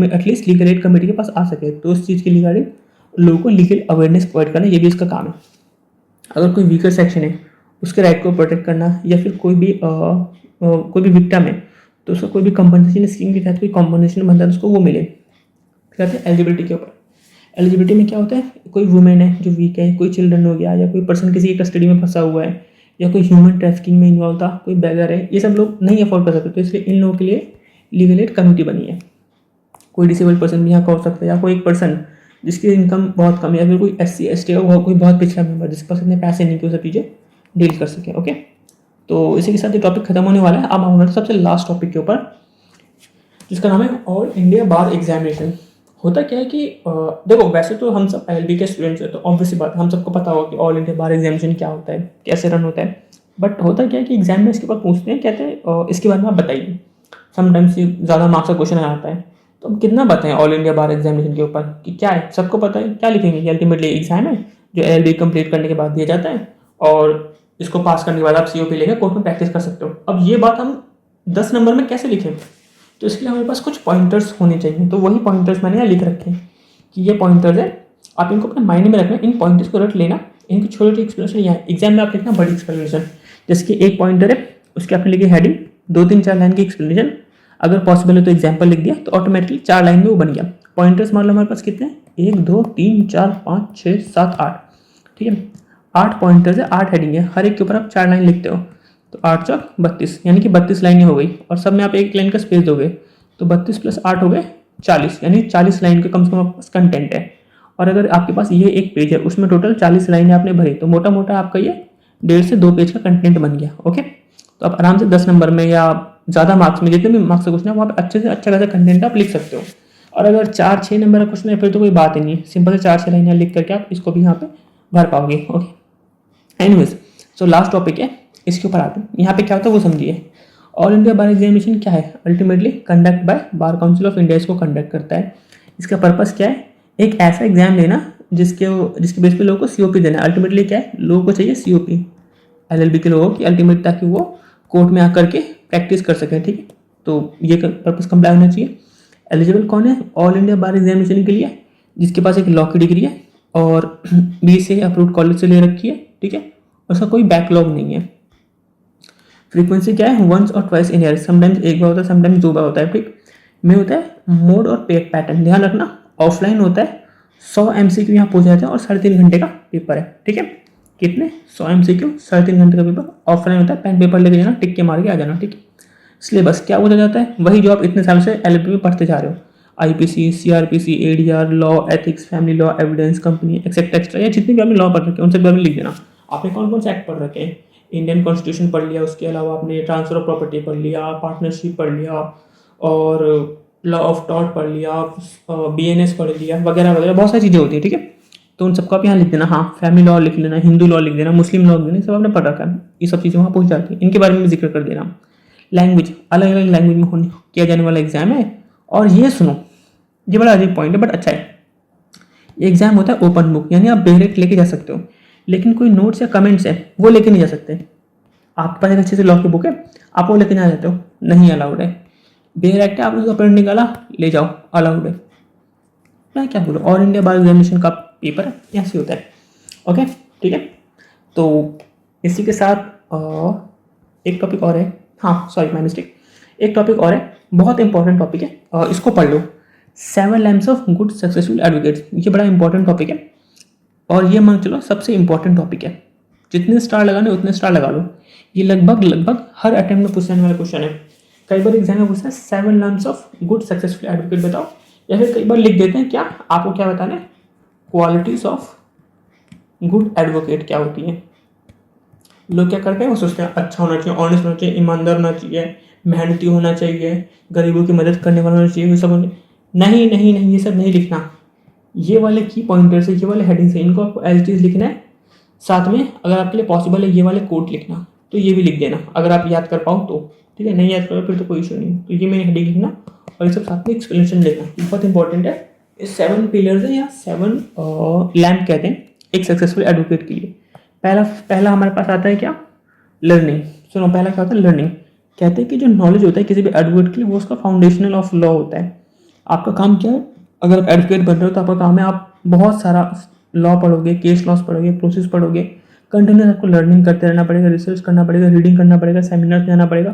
एटलीस्ट लीगल एड कमेटी के पास आ सके। तो उस चीज़ के रिगार्डिंग लोगों को लीगल अवेयरनेस प्रोवाइड करना, ये भी इसका काम है। अगर कोई वीकर सेक्शन है, उसके राइट को प्रोटेक्ट करना, या फिर कोई भी विक्टिम है तो उसको कोई भी कंपनसेशन स्कीम के तहत कोई कॉम्पनसेशन बनता है तो उसको वो मिले। फिर आते हैं एलिजिबिलिटी के ऊपर। एलिजिबिलिटी में क्या होता है? कोई वुमेन है जो वीक है, कोई चिल्ड्रन हो गया, या कोई पर्सन किसी की कस्टडी में फंसा हुआ है, या कोई ह्यूमन ट्रैफिकिंग में इन्वॉल्व था, कोई बैगर है, ये सब लोग नहीं अफोर्ड कर सकते, तो इसलिए इन लोगों के लिए लीगल एड कमेटी बनी है। कोई डिसेबल पर्सन भी यहाँ का हो सकता है, या कोई एक पर्सन जिसकी इनकम बहुत कम है, या फिर कोई SC ST का कोई बहुत पिछड़ा मेंबर जिसके पास इतने पैसे नहीं कि वो सब चीज़ें डील कर सके। ओके, तो इसी के साथ ये टॉपिक खत्म होने वाला है। अब हम हमारे सबसे लास्ट टॉपिक के ऊपर, जिसका नाम है ऑल इंडिया बार एग्जामिनेशन। होता क्या है कि देखो, वैसे तो हम सब LLB के स्टूडेंट्स हैं, तो ऑब्वियसली बात है हम सबको पता होगा कि ऑल इंडिया बार एग्जामिनेशन क्या होता है, कैसे रन होता है। बट होता क्या है कि एग्जाम में इसके ऊपर पूछते हैं, कहते हैं इसके बारे में आप बताइए। समटाइम्स ज़्यादा मार्क्स का क्वेश्चन आता है, तो हम कितना बताएं ऑल इंडिया बार एग्जामिनेशन के ऊपर कि क्या है, सबको पता है, क्या लिखेंगे कि अल्टीमेटली एग्जाम है जो LLB कंप्लीट करने के बाद दिया जाता है, और इसको पास करने के बाद आप COP लेकर कोर्ट में प्रैक्टिस कर सकते हो। अब ये बात हम 10 नंबर में कैसे लिखें, तो इसके लिए हमारे पास कुछ पॉइंटर्स होने चाहिए। तो वही पॉइंटर्स मैंने यहाँ लिख रखे हैं कि ये पॉइंटर्स है, आप इनको अपने माइंड में रखना, इन पॉइंटर्स को रट लेना। इनकी छोटी छोटी एक्सप्लेनेशन यहाँ एग्जाम में आप लिखना बड़ी एक्सप्लेनेशन, जैसे कि एक पॉइंटर है उसके आपने लिखी हेडिंग, 2-3-4 लाइन की एक्सप्लेनेशन, अगर पॉसिबल है तो एग्जाम्पल लिख दिया, तो ऑटोमेटिकली 4 लाइन में वो बन गया। पॉइंटर्स मान लो हमारे पास कितने हैं, 1 2 3 4 5 6 7 8, ठीक है, 8 पॉइंटर्स है, 8 हेडिंग है, हर एक के ऊपर आप 4 लाइन लिखते हो, तो 8 चौक 32, यानी कि 32 लाइनें हो गई। और सब में आप एक लाइन का स्पेस दोगे, तो 32 + 8 हो गए 40, यानी 40 लाइन का कम से कम आपके पास कंटेंट है। और अगर आपके पास ये एक पेज है, उसमें टोटल 40 लाइनें आपने भरी, तो मोटा मोटा आपका ये 1.5 से 2 पेज का कंटेंट बन गया। ओके, तो आप आराम से 10 नंबर में या ज़्यादा मार्क्स में, जितने भी मार्क्स का क्वेश्चन है, वहाँ पे अच्छे से अच्छा खासा कंटेंट आप लिख सकते हो। और अगर 4-6 नंबर का क्वेश्चन है, फिर तो कोई बात ही नहीं है, सिंपल से 4-6 लाइनें लिख करके आप इसको भी यहाँ पे भर पाओगे। Okay, anyways, so last topic है, इसके ऊपर आते हैं। यहाँ पे क्या होता है वो समझिए। ऑल इंडिया बार एग्जामिनेशन क्या है, ultimately conduct bye bar council of India इसको कंडक्ट करता है। इसका पर्पस क्या है, एक ऐसा एग्जाम लेना जिसके बेस पे लोगों को COP देना है। अल्टीमेटली क्या है, लोगों को चाहिए COP, LLB के लोगों की अल्टीमेट, ताकि वो कोर्ट में आकर के प्रैक्टिस कर सकें। ठीक है, तो ये पर्पस कंप्लाई होना चाहिए। एलिजिबल कौन है ऑल इंडिया बार एग्जामिनेशन के लिए, जिसके पास एक लॉ की डिग्री है और BCA अप्रूव्ड कॉलेज से ले रखी है, ठीक है, उसका कोई बैकलॉग नहीं है। फ्रीक्वेंसी क्या है, वंस और ट्वाइस इन ईयर, समटाइम्स एक बार होता है, समटाइम्स 2 बार होता है। ठीक, में होता है मोड और पैटर्न, ध्यान रखना, ऑफलाइन होता है, 100 MCQ यहाँ पूछा जाता है और 3.5 घंटे का पेपर है। ठीक है, कितने 100 MCQ 3.5 घंटे का पेपर, ऑफलाइन होता है, पेन पेपर लेके जाना, टिक के मार के आ जाना। ठीक है, सिलेबस क्या पूछा जाता है, वही जो आप इतने साल से LLB में पढ़ते जा रहे हो, IPC CRPC ADR law, ethics, family law, evidence, company etcetera extra, या जितने भी आपने लॉ पढ़ रखे हैं उन सब बारे में लिख देना। आपने कौन कौन से एक्ट पढ़ रखे हैं, इंडियन कॉन्स्टिट्यूशन पढ़ लिया, उसके अलावा आपने ट्रांसफर ऑफ प्रॉपर्टी पढ़ लिया, पार्टनरशिप पढ़ लिया, और लॉ ऑफ टॉर्ट पढ़ लिया, BNS पढ़ लिया, वगैरह वगैरह, बहुत सारी चीज़ें होती है। ठीक है, तो उन सबको आप यहाँ लिख देना। हाँ, फैमिली लॉ लिख लेना, हिंदू लॉ लिख देना, मुस्लिम लॉ लिख देना, सब आपने पढ़ रखा है, ये सब चीज़ें वहाँ पूछ जाती हैं, इनके बारे में भी जिक्र कर देना। लैंग्वेज, अलग अलग लैंग्वेज में किया जाने वाला एग्जाम है। और ये सुनो, ये बड़ा अजीब पॉइंट है बट अच्छा है, ये एग्जाम होता है ओपन बुक, यानी आप डायरेक्ट लेके जा सकते हो, लेकिन कोई नोट्स या कमेंट्स है वो लेके नहीं जा सकते। आपके पास एक अच्छे से लॉ की बुक है, आप वो लेके जा सकते हो, नहीं अलाउड है। डायरेक्ट है, आपने उसका प्रिंट निकाला, ले जाओ, अलाउड है। मैं क्या बोलूँ, ऑल इंडिया बार एग्जामिनेशन का पेपर है, ऐसे होता है। ओके, ठीक है, तो इसी के साथ एक टॉपिक और है, हाँ सॉरी माय मिस्टेक, एक टॉपिक और है, बहुत इंपॉर्टेंट टॉपिक है, इसको पढ़ लो, 7 lamps of good successful advocates. ये बड़ा इंपॉर्टेंट टॉपिक है, और ये मान चलो सबसे इंपॉर्टेंट टॉपिक है, जितने स्टार लगाने उतने स्टार लगा लो। ये लगभग हर अटेम्प्ट में पूछने वाला क्वेश्चन है। कई बार एग्जाम में पूछता है 7 lamps of good successful advocate बताओ, या फिर कई बार लिख देते हैं क्या, आपको क्या बताना है, क्वालिटीज ऑफ गुड एडवोकेट क्या होती है। लोग क्या करते हैं, वो सोचते हैं अच्छा होना चाहिए, ऑनेस्ट होना चाहिए, ईमानदार होना चाहिए, मेहनती होना चाहिए, गरीबों की मदद करने वाला होना चाहिए, ये सब नहीं नहीं नहीं, ये सब नहीं लिखना। ये वाले की पॉइंटर्स है, ये वाले हेडिंग्स है, इनको आपको एज इट इज लिखना है। साथ में अगर आपके लिए पॉसिबल है ये वाले कोट लिखना, तो ये भी लिख देना, अगर आप याद कर पाओ तो। ठीक है, नहीं याद करो फिर तो कोई इशू नहीं। तो ये मेरी हेडिंग लिखना, और ये सब साथ में एक्सप्लेनेशन देना, बहुत इंपॉर्टेंट है। ये 7 पिलर्स है या 7 लैम्प कहते हैं एक सक्सेसफुल एडवोकेट के लिए। पहला हमारे पास आता है क्या, लर्निंग। सुनो, पहला क्या होता है, लर्निंग। कहते हैं कि जो नॉलेज होता है किसी भी एडवोकेट के लिए, वो उसका फाउंडेशनल ऑफ लॉ होता है। आपका काम क्या है, अगर आप एडवोकेट बन रहे हो तो आपका काम है, आप बहुत सारा लॉ पढ़ोगे, केस लॉस पढ़ोगे, प्रोसेस पढ़ोगे, कंटिन्यूस आपको लर्निंग करते रहना पड़ेगा, रिसर्च करना पड़ेगा, रीडिंग करना पड़ेगा, सेमिनार जाना पड़ेगा।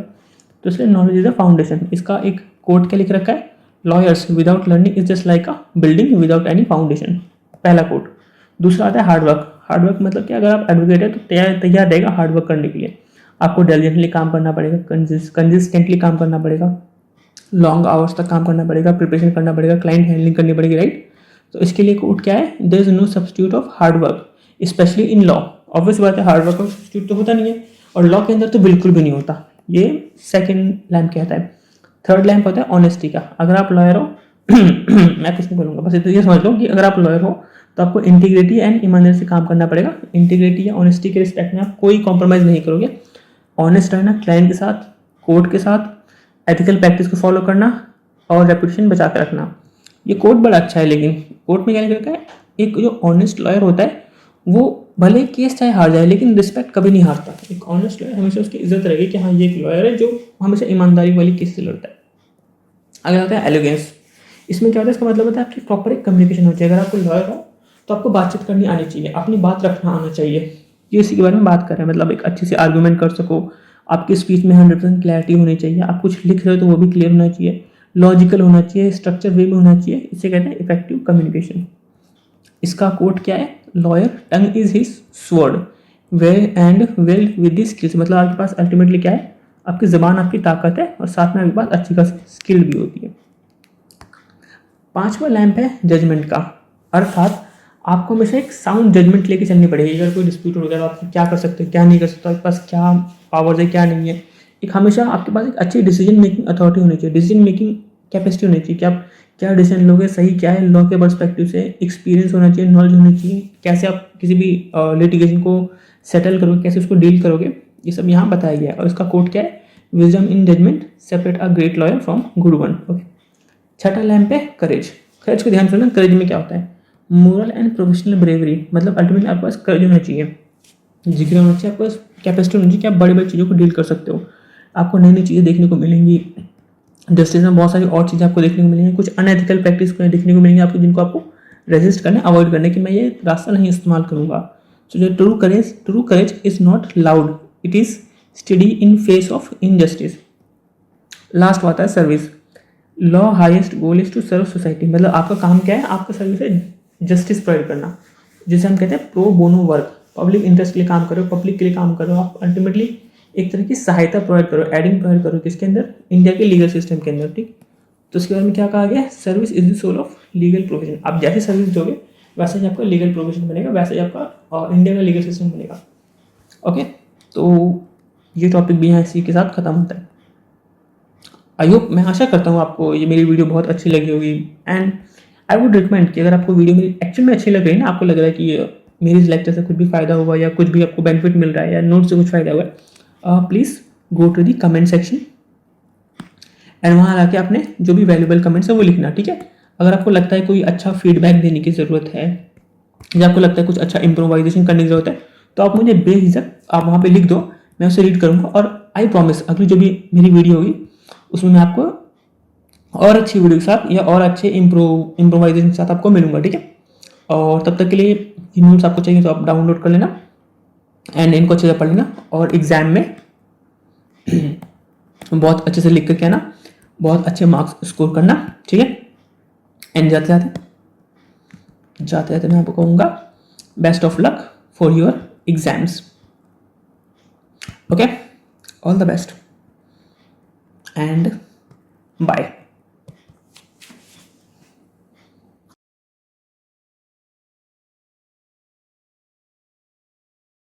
तो इसलिए नॉलेज इज अ फाउंडेशन। इसका एक कोट क्या लिख रखा है, lawyers without learning is just like a building without any foundation, पहला कोट। दूसरा आता है हार्डवर्क। हार्डवर्क मतलब कि अगर आप एडवोकेट है तो तैयार रहेगा हार्डवर्क करने के लिए। आपको डिलिजेंटली काम करना पड़ेगा, कंसिस्टेंटली काम करना पड़ेगा, लॉन्ग आवर्स तक काम करना पड़ेगा, प्रिपरेशन करना पड़ेगा, क्लाइंट हैंडलिंग करनी पड़ेगी, राइट। तो इसके लिए कोड क्या है, there is no substitute of hard work specially in law. Obvious बात है, हार्ड वर्क का सब्स्टिट्यूट तो होता नहीं है, और लॉ के अंदर तो बिल्कुल भी नहीं होता। ये सेकंड लैम्प कहता है। थर्ड लैम्प होता है ऑनेस्टी का। अगर आप लॉयर हो मैं कुछ नहीं बोलूँगा, बस ये समझ लो कि अगर आप लॉयर हो तो आपको इंटीग्रिटी एंड ईमानदारी से काम करना पड़ेगा। इंटीग्रिटी या ऑनेस्टी के रिस्पेक्ट में आप कोई कॉम्प्रोमाइज़ नहीं करोगे। ऑनेस्ट रहना क्लाइंट के साथ, कोर्ट के साथ, एथिकल प्रैक्टिस को फॉलो करना और रेपुटेशन बचा कर रखना। ये कोर्ट बड़ा अच्छा है, लेकिन कोर्ट में क्या लिखा है, एक जो ऑनेस्ट लॉयर होता है वो भले केस चाहे हार जाए लेकिन रिस्पेक्ट कभी नहीं हारता। एक ऑनेस्ट लॉयर हमेशा उसकी इज्जत रहेगी कि हाँ ये एक लॉयर है जो हमेशा ईमानदारी वाली केस से लड़ता है। अगर आता है एलिगेंस, इसमें क्या होता है, इसका मतलब होता है आपकी प्रॉपर एक कम्युनिकेशन होनी चाहिए। अगर आपको लॉयर हो तो आपको बातचीत करनी आनी चाहिए, अपनी बात रखना आना चाहिए। ये इसी के बारे में बात कर रहे हैं, मतलब एक अच्छी सी आर्गूमेंट कर सको, आपकी स्पीच में 100% क्लैरिटी होनी चाहिए, आप कुछ लिख रहे हो तो वो भी क्लियर होना चाहिए, लॉजिकल होना चाहिए, स्ट्रक्चर वे में होना चाहिए। इसे कहते हैं इफेक्टिव कम्युनिकेशन। इसका कोट क्या है, lawyer tongue is his sword well and well with the skills. मतलब आपके पास अल्टीमेटली क्या है, आपकी ज़बान आपकी ताकत है और साथ में आपके पास अच्छी खासी स्किल भी होती है। पांचवा लैम्प है जजमेंट का, अर्थात आपको हमेशा एक साउंड जजमेंट लेके चलनी पड़ेगी। अगर कोई डिस्प्यूट हो गया तो आप क्या कर सकते हो, क्या नहीं कर सकते, आपके पास क्या पावर्स है, क्या नहीं है। एक हमेशा आपके पास एक अच्छी डिसीजन मेकिंग अथॉरिटी होनी चाहिए, डिसीजन मेकिंग कैपेसिटी होनी चाहिए कि आप क्या डिसीजन लोगे, सही क्या है लॉ के पर्सपेक्टिव से, एक्सपीरियंस होना चाहिए, नॉलेज होनी चाहिए, कैसे आप किसी भी लिटिगेशन को सेटल करोगे, कैसे उसको डील करोगे, ये सब यहाँ बताया गया है। और इसका कोड क्या है, wisdom in judgement separate a great lawyer from good one. Okay, छठा लैम्प है करेज। करेज को ध्यान सुनना, करेज में क्या होता है, मोरल एंड प्रोफेशनल ब्रेवरी। मतलब अल्टीमेटली आपके पास करेज होना चाहिए, जिक्र होना चाहिए, आपके पास कैपेसिटी होनी चाहिए कि आप बड़ी बड़ी चीज़ों को डील कर सकते हो। आपको नई नई चीज़ें देखने को मिलेंगी, जस्टिस में बहुत सारी और चीज़ें आपको देखने को मिलेंगी, कुछ अनएथिकल प्रैक्टिस को देखने को मिलेंगी आपको, जिनको आपको रेजिस्ट करना, अवॉइड करने कि मैं ये रास्ता नहीं इस्तेमाल करूँगा। सो जो true courage is not loud, it is steady in face of injustice. Last आता है service. Law highest goal is to serve society. मतलब आपका काम क्या है, आपका सर्विस है जस्टिस प्रोवाइड करना, जिसे हम कहते हैं pro bono work. Public interest के लिए काम करो, पब्लिक के लिए काम करो, आप अल्टीमेटली एक तरह की सहायता प्रोवाइड करो, एडिंग प्रोवाइड करो, किसके अंदर, इंडिया के लीगल सिस्टम के अंदर, ठीक। तो उसके बारे में क्या कहा गया, service is the soul of legal provision. आप जैसे सर्विस दोगे वैसे ही आपका लीगल प्रोविजन बनेगा, वैसे ही आपका इंडिया का लीगल सिस्टम बनेगा। ओके, तो ये टॉपिक भी यहाँ इसी के साथ खत्म होता है। आई होप, मैं आशा करता हूँ आपको ये मेरी वीडियो बहुत अच्छी लगी होगी। एंड आई वुड रिकमेंड कि अगर आपको वीडियो मेरी एक्चुअल में अच्छी लग रही है ना, आपको लग रहा है कि मेरी इस लेक्चर से कुछ भी फायदा हुआ या कुछ भी आपको बेनिफिट मिल रहा है या नोट से कुछ फायदा हुआ है, please go to the comment section and वहाँ आके आपने जो भी वैल्यूबल कमेंट्स है वो लिखना, ठीक है। अगर आपको लगता है कोई अच्छा फीडबैक देने की ज़रूरत है या आपको लगता है कुछ अच्छा इम्प्रोवाइजेशन करने की ज़रूरत है, तो आप मुझे बेझिझक आप वहाँ पे लिख दो, मैं उसे रीड करूँगा। और आई प्रॉमिस अगली जो भी मेरी वीडियो होगी उसमें मैं आपको और अच्छी वीडियो के साथ या और अच्छे इम्प्रोवाइजेशन के साथ आपको मिलूंगा, ठीक है। और तब तक के लिए ये नोट्स आपको चाहिए तो आप डाउनलोड कर लेना एंड इनको अच्छे से पढ़ लेना, और एग्जाम में बहुत अच्छे से लिख करके आना, बहुत अच्छे मार्क्स स्कोर करना, ठीक है। एंड जाते जाते मैं आपको कहूँगा best of luck for your exams. Okay, all the best and bye.